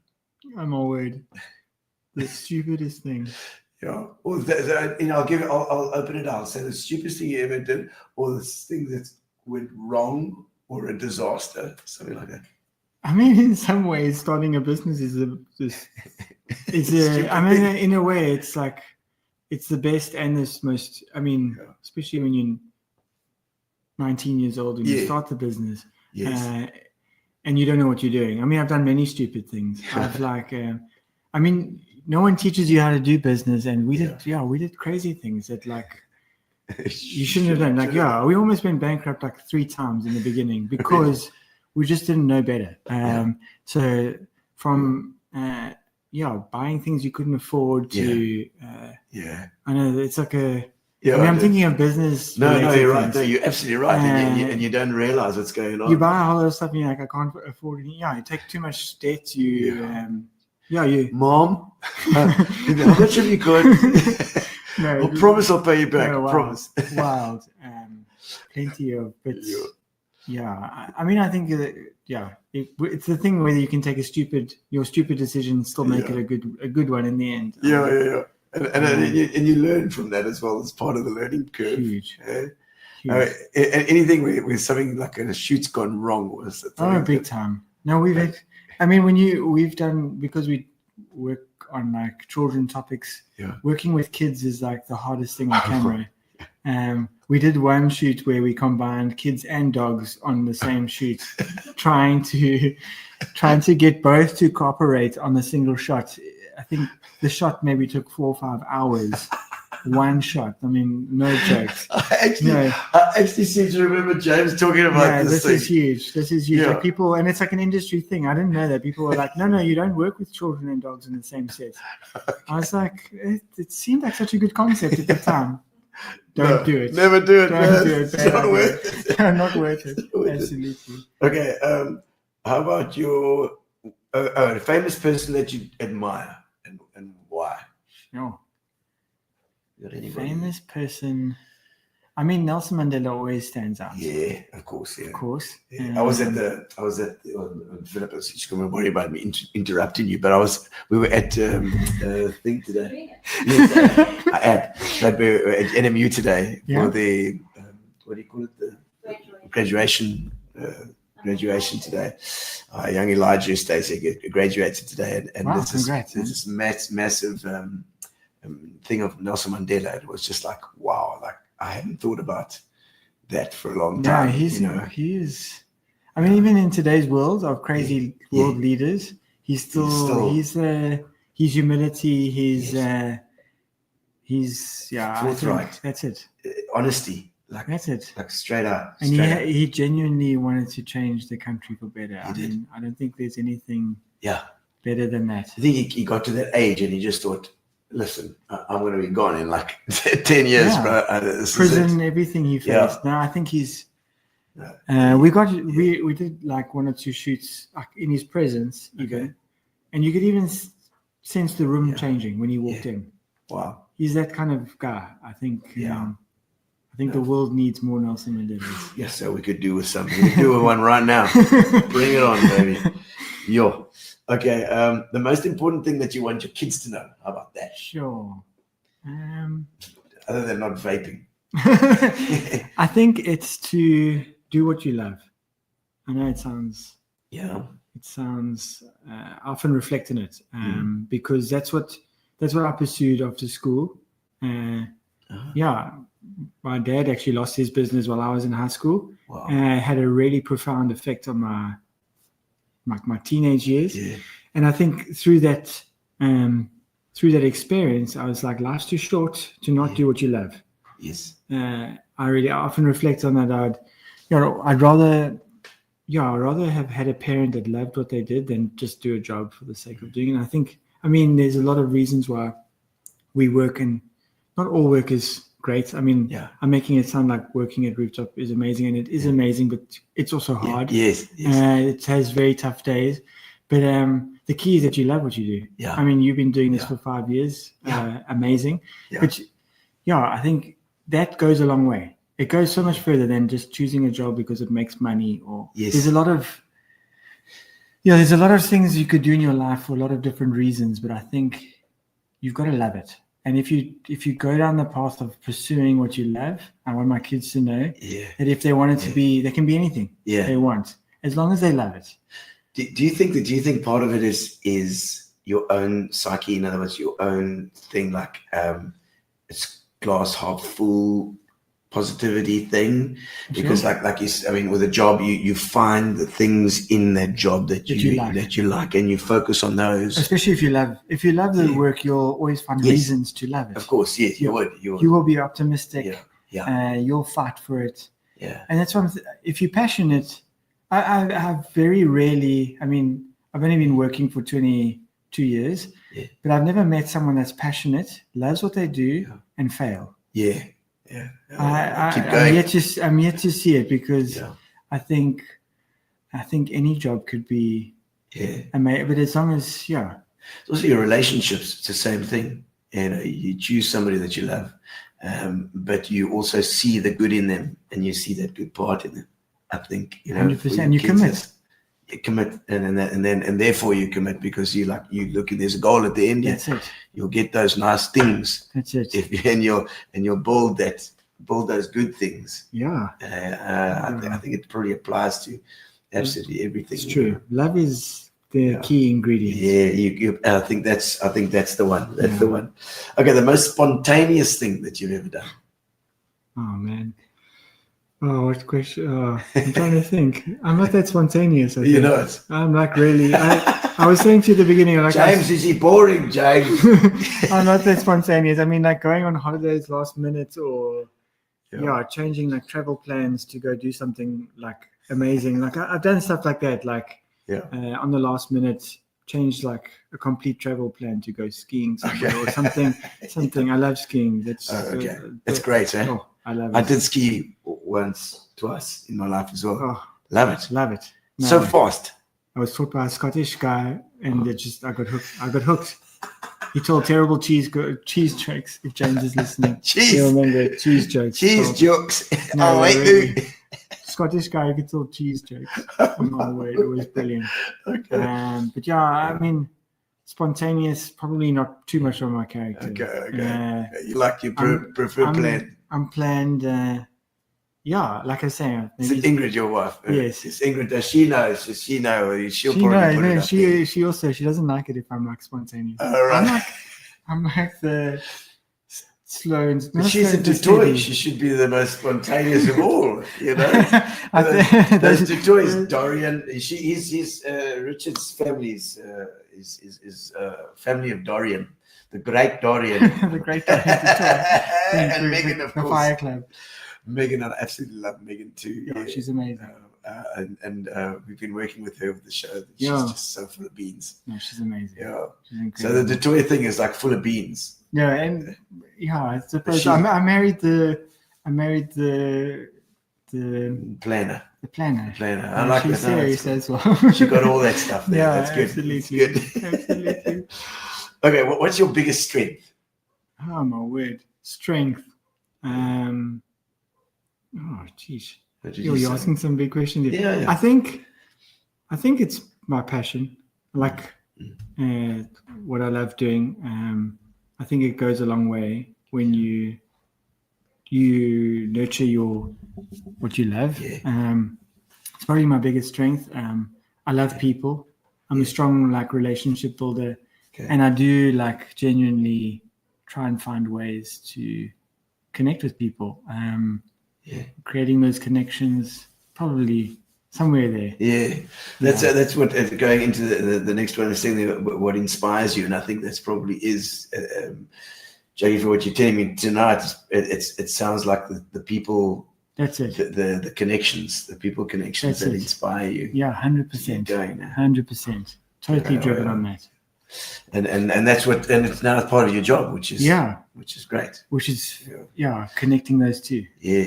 [SPEAKER 4] I'm all worried. The stupidest thing.
[SPEAKER 3] Yeah. Or I'll open it out. I'll say the stupidest thing you ever did, or the thing that went wrong, or a disaster, something like that.
[SPEAKER 4] I mean, in some ways, starting a business is I mean, in a way, it's like, it's the best and the most, I mean, especially when you're 19 years old and you start the business.
[SPEAKER 3] Yes.
[SPEAKER 4] And you don't know what you're doing. I mean, I've done many stupid things. I've I mean, no one teaches you how to do business, and we did crazy things that you shouldn't have done. We almost went bankrupt 3 times in the beginning because we just didn't know better. So from buying things you couldn't afford to I know it's like I'm thinking of business.
[SPEAKER 3] No, you're right.
[SPEAKER 4] things.
[SPEAKER 3] No, you're absolutely right. And you don't realize what's going on.
[SPEAKER 4] You buy a whole lot of stuff and you're like, I can't afford it. You take too much debt.
[SPEAKER 3] Mom, how much have you got? I promise I'll pay you back. I promise.
[SPEAKER 4] Wild. Plenty of bits. I mean, I think it's the thing where you can take your stupid decision and still make it a good one in the end.
[SPEAKER 3] And you learn from that as well as part of the learning curve.
[SPEAKER 4] Huge.
[SPEAKER 3] Anything where something like a shoot's gone wrong was
[SPEAKER 4] big time. No, we've done, because we work on children topics. Working with kids is the hardest thing on camera. We did one shoot where we combined kids and dogs on the same shoot, trying to get both to cooperate on a single shot. I think the shot maybe took 4 or 5 hours. One shot. I mean, no jokes.
[SPEAKER 3] I actually seem to remember James talking about this.
[SPEAKER 4] This is huge. Yeah. People, and it's like an industry thing. I didn't know that. People were like, no, you don't work with children and dogs in the same set. I was like, it seemed like such a good concept at the time. Don't do it.
[SPEAKER 3] Never do it.
[SPEAKER 4] Don't do it.
[SPEAKER 3] It's not worth it.
[SPEAKER 4] Not worth it. Absolutely.
[SPEAKER 3] Okay. How about your famous person that you admire and why?
[SPEAKER 4] No.
[SPEAKER 3] Got anybody?
[SPEAKER 4] Famous person. I mean, Nelson Mandela always stands out.
[SPEAKER 3] Yeah, of course. Yeah.
[SPEAKER 4] Of course.
[SPEAKER 3] Yeah. I was at Philip, she's going to worry about me interrupting you, but we were at thing today. Yes, I had. Like we were at NMU today for the, what do you call it? The graduation today. Young Elijah Stacey graduated today. And
[SPEAKER 4] wow,
[SPEAKER 3] there's this massive thing of Nelson Mandela. It was just like, wow, like I haven't thought about that for a long time.
[SPEAKER 4] Yeah, he is. I mean, even in today's world of crazy world leaders, he's his humility, he's
[SPEAKER 3] forthright.
[SPEAKER 4] That's it.
[SPEAKER 3] Honesty. Like
[SPEAKER 4] that's it.
[SPEAKER 3] Like straight out.
[SPEAKER 4] And he genuinely wanted to change the country for better. I don't think there's anything better than that.
[SPEAKER 3] I think he got to that age and he just thought, listen, I'm going to be gone in like 10 years, bro.
[SPEAKER 4] Prison, everything he faced. No, I think he's. We did like 1 or 2 shoots like in his presence, even, and you could even sense the room changing when he walked in.
[SPEAKER 3] Wow,
[SPEAKER 4] he's that kind of guy. I think. I think the world needs more Nelson Mandelas.
[SPEAKER 3] Yes, so we could do with something. We could do with one right now. Bring it on, baby. Yo. Okay. The most important thing that you want your kids to know. How about that?
[SPEAKER 4] Sure.
[SPEAKER 3] Other than not vaping.
[SPEAKER 4] I think it's to do what you love. I know it sounds.
[SPEAKER 3] Yeah.
[SPEAKER 4] It sounds. I often reflect on it because that's what I pursued after school. Yeah. My dad actually lost his business while I was in high school.
[SPEAKER 3] Wow.
[SPEAKER 4] And it had a really profound effect on my teenage years.
[SPEAKER 3] Yeah.
[SPEAKER 4] And I think through that experience, I was like, life's too short to not do what you love.
[SPEAKER 3] Yes.
[SPEAKER 4] I often reflect on that. I'd rather have had a parent that loved what they did than just do a job for the sake of doing it. I mean, there's a lot of reasons why we work, and not all work is great. I mean, I'm making it sound like working at Rooftop is amazing, and it is amazing, but it's also hard.
[SPEAKER 3] Yes.
[SPEAKER 4] It has very tough days, but the key is that you love what you do.
[SPEAKER 3] Yeah.
[SPEAKER 4] I mean, you've been doing this for 5 years. Amazing.
[SPEAKER 3] Yeah.
[SPEAKER 4] But I think that goes a long way. It goes so much further than just choosing a job because it makes money. Or there's a lot of things you could do in your life for a lot of different reasons, but I think you've got to love it. And if you go down the path of pursuing what you love, I want my kids to know that if they want it to be, they can be anything they want, as long as they love it.
[SPEAKER 3] Do you think part of it is your own psyche? In other words, your own thing, like it's glass half full positivity thing, because like with a job, you find the things in that job that you like, and you focus on those.
[SPEAKER 4] Especially if you love the work, you'll always find reasons to love it.
[SPEAKER 3] Of course, yes, you would.
[SPEAKER 4] You will be optimistic. You'll fight for it.
[SPEAKER 3] Yeah,
[SPEAKER 4] and that's what if you're passionate. I have very rarely. I mean, I've only been working for 22 years, but I've never met someone that's passionate, loves what they do, and fail.
[SPEAKER 3] Yeah.
[SPEAKER 4] Keep going. I'm yet to see it, because I think any job could be amazing, but as long as it's
[SPEAKER 3] also your relationships. It's the same thing. You choose somebody that you love, but you also see the good in them, and you see that good part in them. I think
[SPEAKER 4] 100%. You commit.
[SPEAKER 3] You commit, and therefore you commit, because you look. There's a goal at the end.
[SPEAKER 4] That's it.
[SPEAKER 3] You'll get those nice things.
[SPEAKER 4] That's it.
[SPEAKER 3] You'll build those good things.
[SPEAKER 4] Yeah.
[SPEAKER 3] I think it probably applies to absolutely everything.
[SPEAKER 4] It's true. Love is the key ingredient.
[SPEAKER 3] Yeah. I think that's the one. That's the one. Okay. The most spontaneous thing that you've ever done.
[SPEAKER 4] Oh man. Oh, what question? I'm trying to think. I'm not that spontaneous.
[SPEAKER 3] You know it.
[SPEAKER 4] I'm like really. I was saying to you at the beginning, like,
[SPEAKER 3] James, is he boring, James?
[SPEAKER 4] I'm not that spontaneous. I mean, like going on holidays last minute, or changing like travel plans to go do something like amazing. Like I've done stuff like that. Like on the last minute, changed like a complete travel plan to go skiing somewhere or something. I love skiing. That's
[SPEAKER 3] That's great, eh?
[SPEAKER 4] Oh, I love it.
[SPEAKER 3] I did ski once, twice in my life as well.
[SPEAKER 4] Oh,
[SPEAKER 3] love it.
[SPEAKER 4] No,
[SPEAKER 3] so fast.
[SPEAKER 4] I was taught by a Scottish guy, and I got hooked. He told terrible cheese jokes. If James is listening,
[SPEAKER 3] Cheese.
[SPEAKER 4] he'll remember cheese jokes.
[SPEAKER 3] Cheese
[SPEAKER 4] Told-
[SPEAKER 3] jokes.
[SPEAKER 4] No,
[SPEAKER 3] Oh, wait,
[SPEAKER 4] really.
[SPEAKER 3] dude.
[SPEAKER 4] Scottish guy who could tell cheese jokes. Oh my word, it was brilliant.
[SPEAKER 3] Okay.
[SPEAKER 4] But yeah, I mean, spontaneous, probably not too much of my character.
[SPEAKER 3] Okay. You prefer planned.
[SPEAKER 4] I'm planned. Yeah, like I say,
[SPEAKER 3] Is it Ingrid your wife?
[SPEAKER 4] Yes.
[SPEAKER 3] Is Ingrid, does she know? Does she know? Or she'll
[SPEAKER 4] she
[SPEAKER 3] probably
[SPEAKER 4] knows.
[SPEAKER 3] put it
[SPEAKER 4] No,
[SPEAKER 3] up there.
[SPEAKER 4] she also doesn't like it if I'm like spontaneous.
[SPEAKER 3] Oh, right.
[SPEAKER 4] I'm like the slow and.
[SPEAKER 3] But she's a Tutoy. She should be the most spontaneous of all, you know. Those Tutoys, Dorian. He's Richard's family's is family of Dorian, the great Dorian,
[SPEAKER 4] the great Dorian Tutoy.
[SPEAKER 3] and Megan, of
[SPEAKER 4] the
[SPEAKER 3] course.
[SPEAKER 4] Fire Club.
[SPEAKER 3] Megan, I absolutely love Megan too.
[SPEAKER 4] Yeah, she's amazing.
[SPEAKER 3] And we've been working with her with the show. She's
[SPEAKER 4] Yeah.
[SPEAKER 3] just so full of beans.
[SPEAKER 4] No, she's amazing.
[SPEAKER 3] Yeah.
[SPEAKER 4] She's
[SPEAKER 3] So
[SPEAKER 4] incredible.
[SPEAKER 3] the Tutoy thing is like full of beans.
[SPEAKER 4] Yeah, and yeah, I suppose
[SPEAKER 3] She-
[SPEAKER 4] I married the
[SPEAKER 3] Planner.
[SPEAKER 4] planner.
[SPEAKER 3] I like
[SPEAKER 4] She's
[SPEAKER 3] that. No,
[SPEAKER 4] serious
[SPEAKER 3] that's
[SPEAKER 4] as well.
[SPEAKER 3] She got all that stuff there.
[SPEAKER 4] Yeah,
[SPEAKER 3] That's good.
[SPEAKER 4] absolutely.
[SPEAKER 3] That's good.
[SPEAKER 4] Absolutely.
[SPEAKER 3] Okay, what's your biggest strength?
[SPEAKER 4] Oh my word, strength. Oh geez,
[SPEAKER 3] What did
[SPEAKER 4] you're
[SPEAKER 3] you say?
[SPEAKER 4] asking some big questions. Here.
[SPEAKER 3] Yeah.
[SPEAKER 4] I think it's my passion. Like what I love doing. I think it goes a long way when you nurture what you love.
[SPEAKER 3] Yeah.
[SPEAKER 4] It's probably my biggest strength. I love people. I'm a strong relationship builder,
[SPEAKER 3] Okay.
[SPEAKER 4] and I do genuinely try and find ways to connect with people. Creating those connections, probably somewhere there.
[SPEAKER 3] Yeah, that's what going into the next one is saying what inspires you, and I think that's probably is. Jackie, for what you're telling me tonight, it sounds like the people.
[SPEAKER 4] That's it.
[SPEAKER 3] The connections, the people connections
[SPEAKER 4] That's
[SPEAKER 3] that
[SPEAKER 4] it.
[SPEAKER 3] inspire you.
[SPEAKER 4] Yeah, 100%.
[SPEAKER 3] Going now.
[SPEAKER 4] 100%. Totally driven on that.
[SPEAKER 3] And that's what, and it's now part of your job, which is great.
[SPEAKER 4] Which is connecting those two.
[SPEAKER 3] Yeah.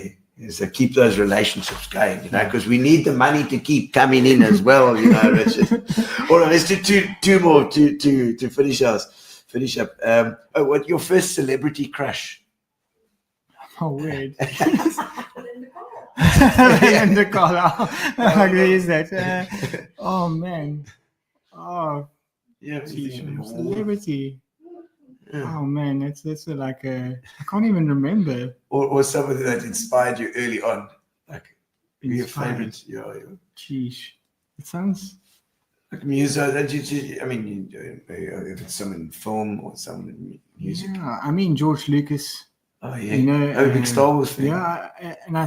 [SPEAKER 3] So keep those relationships going, because we need the money to keep coming in as well, Richard. All right, let's do two more to finish up. What your first celebrity crush?
[SPEAKER 4] Oh, weird. Linda Carlisle. Like, who is that? Oh, man. Oh,
[SPEAKER 3] Yeah,
[SPEAKER 4] celebrity.
[SPEAKER 3] Yeah.
[SPEAKER 4] Oh, man, that's I can't even remember.
[SPEAKER 3] Or somebody that inspired you early on, like your
[SPEAKER 4] Inspired.
[SPEAKER 3] favorite. Yeah.
[SPEAKER 4] Sheesh. It sounds...
[SPEAKER 3] Like music, if it's someone in film or someone in music.
[SPEAKER 4] Yeah, I mean, George Lucas.
[SPEAKER 3] Oh, yeah. Big Star Wars fan.
[SPEAKER 4] Yeah, and I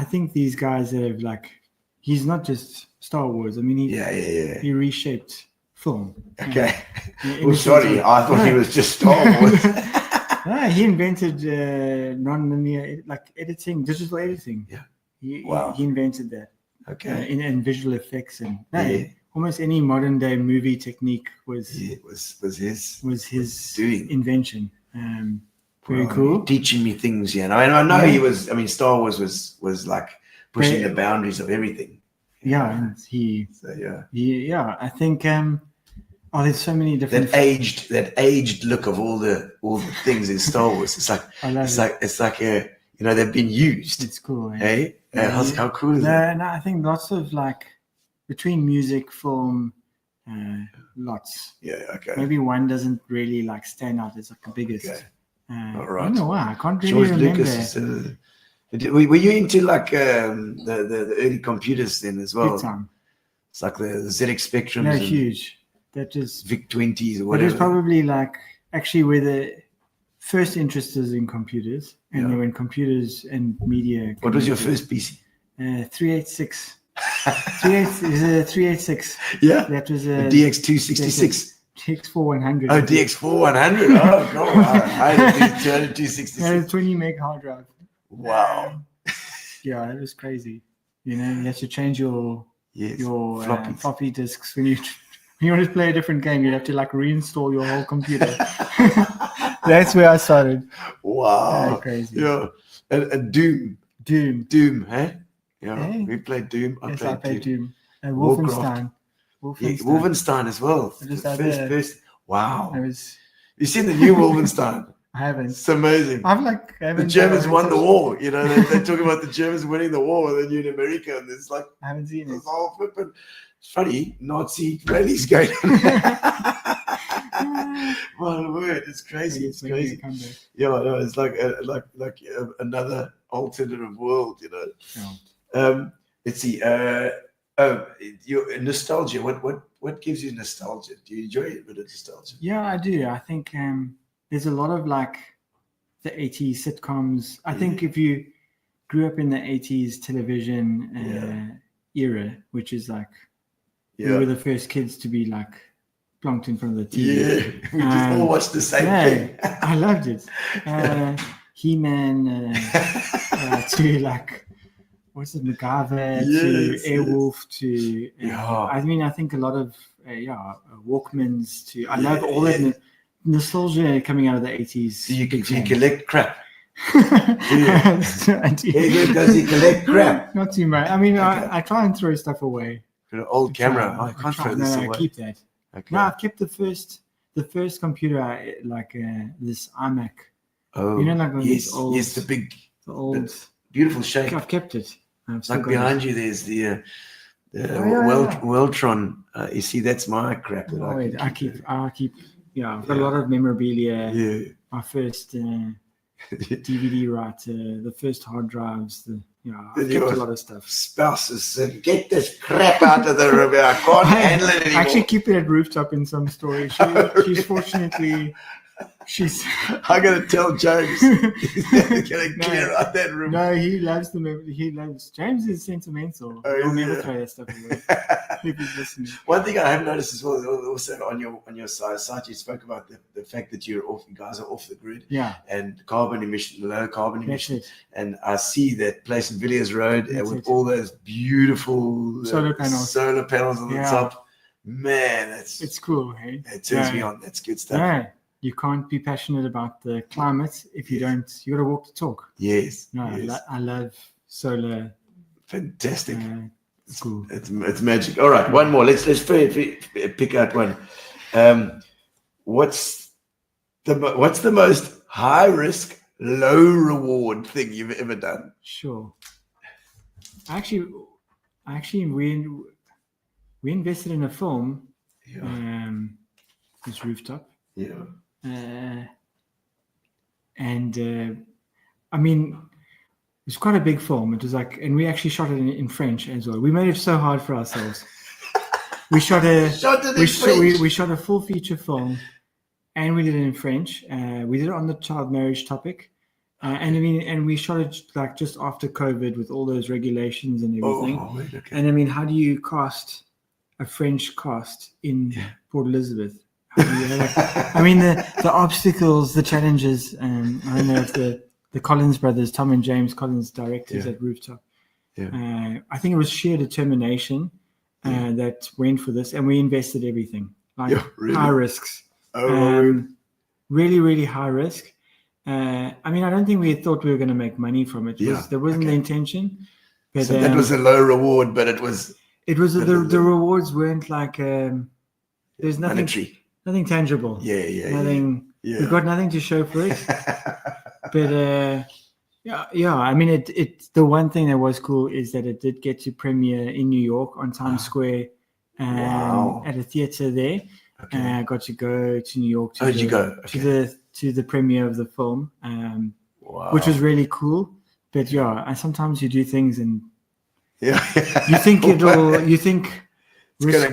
[SPEAKER 4] think these guys have he's not just Star Wars. I mean, he reshaped film.
[SPEAKER 3] Okay.
[SPEAKER 4] In
[SPEAKER 3] Well,
[SPEAKER 4] the
[SPEAKER 3] sorry,
[SPEAKER 4] sense of-
[SPEAKER 3] I thought he was just Star Wars.
[SPEAKER 4] No, he invented non-linear, editing, digital editing.
[SPEAKER 3] Yeah.
[SPEAKER 4] He invented that.
[SPEAKER 3] Okay.
[SPEAKER 4] In visual effects and
[SPEAKER 3] Yeah.
[SPEAKER 4] almost any modern day movie technique was
[SPEAKER 3] was his
[SPEAKER 4] doing invention. Very
[SPEAKER 3] Well,
[SPEAKER 4] cool.
[SPEAKER 3] Teaching me things, yeah. I know he was. I mean, Star Wars was like pushing the boundaries of everything.
[SPEAKER 4] Yeah, and he.
[SPEAKER 3] So yeah.
[SPEAKER 4] Yeah, I think. There's so many different.
[SPEAKER 3] That aged look of all the things in Star Wars. It's like
[SPEAKER 4] I love
[SPEAKER 3] it's like they've been used.
[SPEAKER 4] It's cool. Eh?
[SPEAKER 3] Hey, how cool is that?
[SPEAKER 4] No, I think lots of between music, film, lots.
[SPEAKER 3] Yeah. Okay.
[SPEAKER 4] Maybe one doesn't really stand out as the biggest.
[SPEAKER 3] Okay.
[SPEAKER 4] All
[SPEAKER 3] right.
[SPEAKER 4] I don't know why. I can't really
[SPEAKER 3] George
[SPEAKER 4] remember.
[SPEAKER 3] Lucas. Were you into the early computers then as well?
[SPEAKER 4] Big time.
[SPEAKER 3] It's like the ZX Spectrums.
[SPEAKER 4] No,
[SPEAKER 3] and
[SPEAKER 4] huge. That is.
[SPEAKER 3] VIC 20s or
[SPEAKER 4] It
[SPEAKER 3] whatever.
[SPEAKER 4] was probably actually where the first interest is in computers, and
[SPEAKER 3] Yeah.
[SPEAKER 4] then when computers and media.
[SPEAKER 3] What was your first PC?
[SPEAKER 4] 386. 386.
[SPEAKER 3] Yeah.
[SPEAKER 4] That was
[SPEAKER 3] The
[SPEAKER 4] a
[SPEAKER 3] DX266.
[SPEAKER 4] DX4100.
[SPEAKER 3] Oh, DX4100. Oh, God. I had a 266.
[SPEAKER 4] That was 20 meg hard drive.
[SPEAKER 3] Wow.
[SPEAKER 4] Yeah, it was crazy. You had to change your
[SPEAKER 3] Yes.
[SPEAKER 4] your
[SPEAKER 3] Floppies.
[SPEAKER 4] floppy disks when you want to play a different game. You'd have to reinstall your whole computer. That's where I started.
[SPEAKER 3] Wow.
[SPEAKER 4] Crazy.
[SPEAKER 3] Yeah. And Doom.
[SPEAKER 4] Doom.
[SPEAKER 3] Hey? Yeah.
[SPEAKER 4] Hey.
[SPEAKER 3] We played Doom.
[SPEAKER 4] Yes, I played Doom. And
[SPEAKER 3] Warcraft.
[SPEAKER 4] Wolfenstein.
[SPEAKER 3] Yeah, Wolfenstein as well.
[SPEAKER 4] Just
[SPEAKER 3] The
[SPEAKER 4] had
[SPEAKER 3] first. Wow.
[SPEAKER 4] It was.
[SPEAKER 3] You seen the new Wolfenstein?
[SPEAKER 4] I haven't.
[SPEAKER 3] It's amazing. The Germans won the war. You know, they talk about the Germans winning the war, and then you're in America, and it's like
[SPEAKER 4] I haven't seen it.
[SPEAKER 3] this whole flipping. It's funny, Nazi rallies going on. My word, it's crazy. It's crazy. Yeah, no, it's like another alternative world, you know.
[SPEAKER 4] Yeah.
[SPEAKER 3] Let's see. Your nostalgia. What gives you nostalgia? Do you enjoy a bit of nostalgia?
[SPEAKER 4] Yeah, I do. I think there's a lot of like the 80s sitcoms. I think if you grew up in the 80s television era, which is like we were the first kids to be like plonked in front of the TV.
[SPEAKER 3] Yeah, we just all watched the same thing.
[SPEAKER 4] I loved it. He-Man to like, what's it, MacGyver to Airwolf to, I mean, I think a lot of, Walkmans to, I love all that nostalgia coming out of the 80s.
[SPEAKER 3] So you collect crap.
[SPEAKER 4] I do.
[SPEAKER 3] Does he collect crap?
[SPEAKER 4] Not too much. I mean, I try and throw stuff away.
[SPEAKER 3] An old camera. I can't throw this away.
[SPEAKER 4] I keep that.
[SPEAKER 3] Okay.
[SPEAKER 4] No, I've kept the first computer, this iMac.
[SPEAKER 3] Oh,
[SPEAKER 4] you know, like these old,
[SPEAKER 3] the old beautiful shape.
[SPEAKER 4] I've kept it.
[SPEAKER 3] Like behind you, there's the Weltron. You see, that's my crap. That
[SPEAKER 4] I keep. Yeah, I've got a lot of memorabilia.
[SPEAKER 3] Yeah.
[SPEAKER 4] My first DVD writer, the first hard drives. I kept a lot of stuff.
[SPEAKER 3] Spouses said, "Get this crap out of the room. I can't handle it anymore."
[SPEAKER 4] I actually keep it at Rooftop in some storage. She's fortunately.
[SPEAKER 3] I'm gonna tell James. He's gonna clear out that room.
[SPEAKER 4] No, he loves James is sentimental. He'll never throw that stuff away. If he's listening.
[SPEAKER 3] One thing I have noticed as well, also on your site, you spoke about the fact that you guys are off the grid.
[SPEAKER 4] Yeah.
[SPEAKER 3] And low carbon emission. And I see that place in Villiers Road with all those beautiful
[SPEAKER 4] solar panels
[SPEAKER 3] on the top. Man,
[SPEAKER 4] it's cool, hey?
[SPEAKER 3] It turns me on. That's good stuff.
[SPEAKER 4] Yeah. You can't be passionate about the climate if you don't. You got to walk the talk.
[SPEAKER 3] Yes.
[SPEAKER 4] No,
[SPEAKER 3] yes.
[SPEAKER 4] I love solar.
[SPEAKER 3] Fantastic.
[SPEAKER 4] It's cool.
[SPEAKER 3] It's magic. All right, one more. Let's pick out one. What's the most high risk, low reward thing you've ever done?
[SPEAKER 4] Sure. Actually, we invested in a film.
[SPEAKER 3] Yeah.
[SPEAKER 4] This Rooftop.
[SPEAKER 3] Yeah.
[SPEAKER 4] I mean, it's quite a big film. It was like, and we actually shot it in French as well. We made it so hard for ourselves. We shot a full feature film, and we did it in French. We did it on the child marriage topic, and we shot it like just after COVID with all those regulations and everything.
[SPEAKER 3] Oh, okay.
[SPEAKER 4] And I mean, how do you cast a French cast in Port Elizabeth? I mean, the obstacles, the challenges. I don't know if the Collins brothers, Tom and James Collins, directors at Rooftop.
[SPEAKER 3] Yeah.
[SPEAKER 4] I think it was sheer determination that went for this, and we invested everything, really? High risks. Really, really high risk. I mean, I don't think we thought we were going to make money from it. There wasn't the intention. But,
[SPEAKER 3] so that was a low reward, but it was.
[SPEAKER 4] It was the rewards weren't like there's nothing.
[SPEAKER 3] Monetary.
[SPEAKER 4] Nothing tangible. Nothing.
[SPEAKER 3] Yeah.
[SPEAKER 4] We've got nothing to show for it. But I mean, it. The one thing that was cool is that it did get to premiere in New York on Times Square, at a theater there.
[SPEAKER 3] Okay.
[SPEAKER 4] I got to go to New York.
[SPEAKER 3] Did you go? Okay.
[SPEAKER 4] To the premiere of the film, which was really cool. But sometimes you do things and you think we're going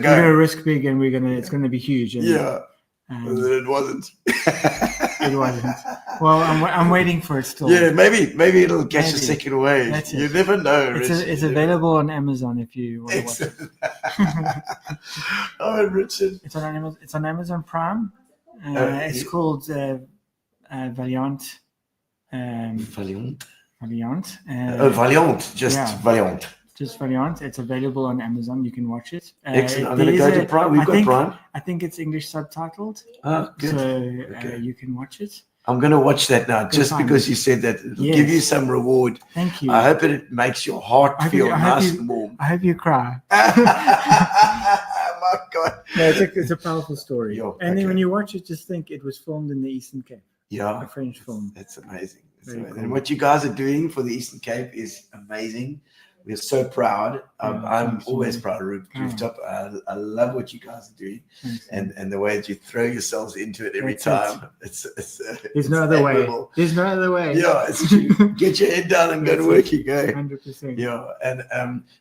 [SPEAKER 4] to risk big and it's going to be huge. And,
[SPEAKER 3] it wasn't.
[SPEAKER 4] It wasn't. Well, I'm waiting for it still.
[SPEAKER 3] Yeah, maybe it'll catch a second wave. You never know.
[SPEAKER 4] It's available on Amazon if you want to watch it.
[SPEAKER 3] Oh, Richard.
[SPEAKER 4] It's on Amazon Prime. It's called Valiant.
[SPEAKER 3] Valiant.
[SPEAKER 4] Valiant.
[SPEAKER 3] Valiant.
[SPEAKER 4] Just Valiant. It's available on Amazon. You can watch it.
[SPEAKER 3] Excellent. I'm going to go to Prime. We've got Prime.
[SPEAKER 4] I think it's English subtitled.
[SPEAKER 3] Oh, good.
[SPEAKER 4] So you can watch it.
[SPEAKER 3] I'm going to watch that now, just because you said that. It'll give you some reward.
[SPEAKER 4] Thank you.
[SPEAKER 3] I hope it makes your heart feel nice and warm.
[SPEAKER 4] I hope you cry.
[SPEAKER 3] My Oh, God.
[SPEAKER 4] No, it's a powerful story.
[SPEAKER 3] Yo,
[SPEAKER 4] and then
[SPEAKER 3] okay.
[SPEAKER 4] when you watch it, just think it was filmed in the Eastern Cape,
[SPEAKER 3] Yeah.
[SPEAKER 4] a French film.
[SPEAKER 3] That's amazing.
[SPEAKER 4] Very
[SPEAKER 3] amazing.
[SPEAKER 4] cool.
[SPEAKER 3] And what you guys are doing for the Eastern Cape is amazing. We're so proud. I'm
[SPEAKER 4] thanks,
[SPEAKER 3] always
[SPEAKER 4] man.
[SPEAKER 3] proud of Rooftop. I love what you guys are doing,
[SPEAKER 4] Thanks,
[SPEAKER 3] and the way that you throw yourselves into it every
[SPEAKER 4] That's
[SPEAKER 3] time. It's
[SPEAKER 4] There's no other way.
[SPEAKER 3] admirable.
[SPEAKER 4] There's no other way.
[SPEAKER 3] Yeah, it's true. Get your head down and go to work. You go.
[SPEAKER 4] 100%.
[SPEAKER 3] Yeah, and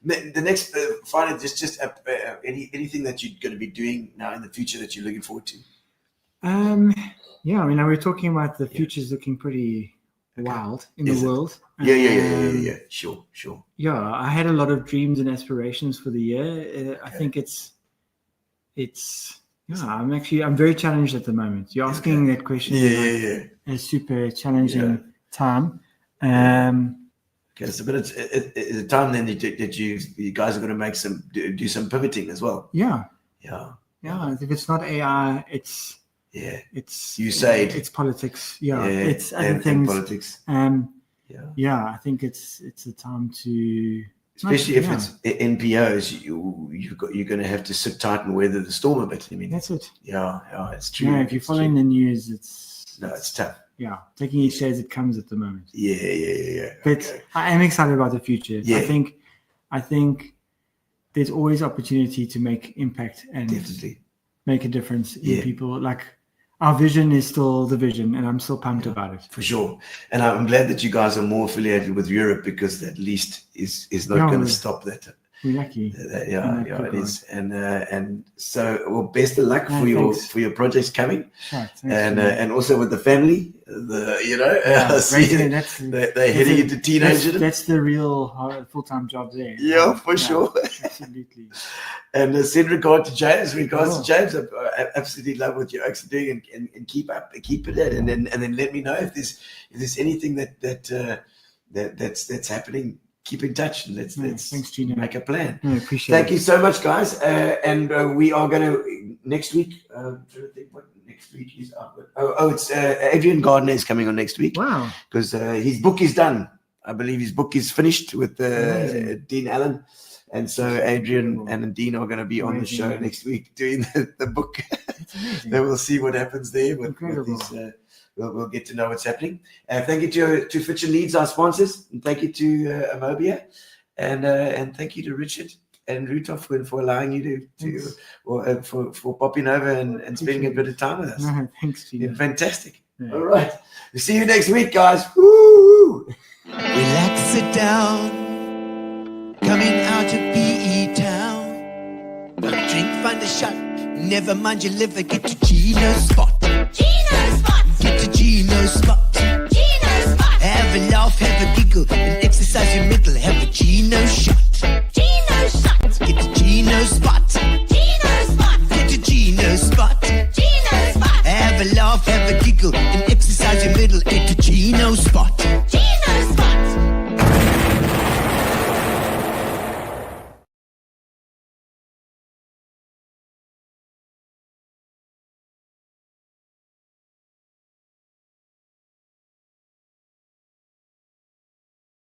[SPEAKER 3] the next finally, just anything that you're going to be doing now in the future that you're looking forward to.
[SPEAKER 4] Yeah, I mean, we're talking about the future's looking pretty wild in
[SPEAKER 3] Is
[SPEAKER 4] the
[SPEAKER 3] it?
[SPEAKER 4] world.
[SPEAKER 3] Yeah. Sure.
[SPEAKER 4] Yeah, I had a lot of dreams and aspirations for the year. I think it's. Yeah, I'm very challenged at the moment. You're asking that question.
[SPEAKER 3] Yeah.
[SPEAKER 4] A super challenging time.
[SPEAKER 3] Okay, so but it's a time then that you guys are going to do some pivoting as well.
[SPEAKER 4] Yeah.
[SPEAKER 3] Yeah.
[SPEAKER 4] If it's not AI, it's
[SPEAKER 3] USAID.
[SPEAKER 4] It's politics. Yeah. It's other
[SPEAKER 3] and
[SPEAKER 4] things.
[SPEAKER 3] politics.
[SPEAKER 4] Yeah, I think it's a time to.
[SPEAKER 3] Especially if it's NPOs, you're going to have to sit tight and weather the storm a bit. I mean,
[SPEAKER 4] That's it.
[SPEAKER 3] Yeah, it's true.
[SPEAKER 4] Yeah, if you're following the news, it's
[SPEAKER 3] tough.
[SPEAKER 4] Yeah, taking each day as it comes at the moment.
[SPEAKER 3] Yeah.
[SPEAKER 4] But
[SPEAKER 3] Okay.
[SPEAKER 4] I am excited about the future.
[SPEAKER 3] Yeah.
[SPEAKER 4] I think there's always opportunity to make impact and
[SPEAKER 3] Definitely.
[SPEAKER 4] make a difference in people. Like our vision is still the vision, and I'm still pumped about it.
[SPEAKER 3] For sure. And I'm glad that you guys are more affiliated with Europe, because at least is not going to stop that.
[SPEAKER 4] We're lucky.
[SPEAKER 3] It is. And so, well, best of luck for your projects coming.
[SPEAKER 4] Right,
[SPEAKER 3] and also with the family, they're heading into teenager.
[SPEAKER 4] That's the real full-time job there.
[SPEAKER 3] Yeah, for sure.
[SPEAKER 4] Absolutely.
[SPEAKER 3] And send regard to James. James, I absolutely love what you're actually doing, and keep it at, and then let me know if there's anything that's happening. Keep in touch, and let's
[SPEAKER 4] thanks, Gino.
[SPEAKER 3] make a plan.
[SPEAKER 4] I appreciate
[SPEAKER 3] Thank you so much, guys. And we are going to next week. I'm trying to think what next week is. It's Adrian Gardner is coming on next week.
[SPEAKER 4] Wow.
[SPEAKER 3] Because his book is done. I believe his book is finished with Dean Allen. And so Adrian and Dean are going to be on the show next week doing the book. Then we'll see what happens there with these. We'll get to know what's happening. Thank you to Fitch and Leeds, our sponsors, and thank you to Amobia, and thank you to Richard and Rooftop for allowing you for popping over and spending a bit of time with us.
[SPEAKER 4] No, thanks, Gino.
[SPEAKER 3] Yeah, fantastic. Yeah. All right, we'll see you next week, guys. Woo!
[SPEAKER 1] Relax, sit down. Coming out of PE town. Got a drink, find a shot. Never mind your liver, get to Gino's spot.
[SPEAKER 2] Gino spot.
[SPEAKER 1] Get to Gino's spot.
[SPEAKER 2] Gino spot.
[SPEAKER 1] Have a laugh, have a giggle, and exercise your middle. Have a Gino shot.
[SPEAKER 2] Gino shot.
[SPEAKER 1] Get to Gino's spot.
[SPEAKER 2] Gino spot.
[SPEAKER 1] Get to Gino's spot.
[SPEAKER 2] Gino spot.
[SPEAKER 1] Have a laugh, have a giggle, and exercise your middle. Get to Gino's spot.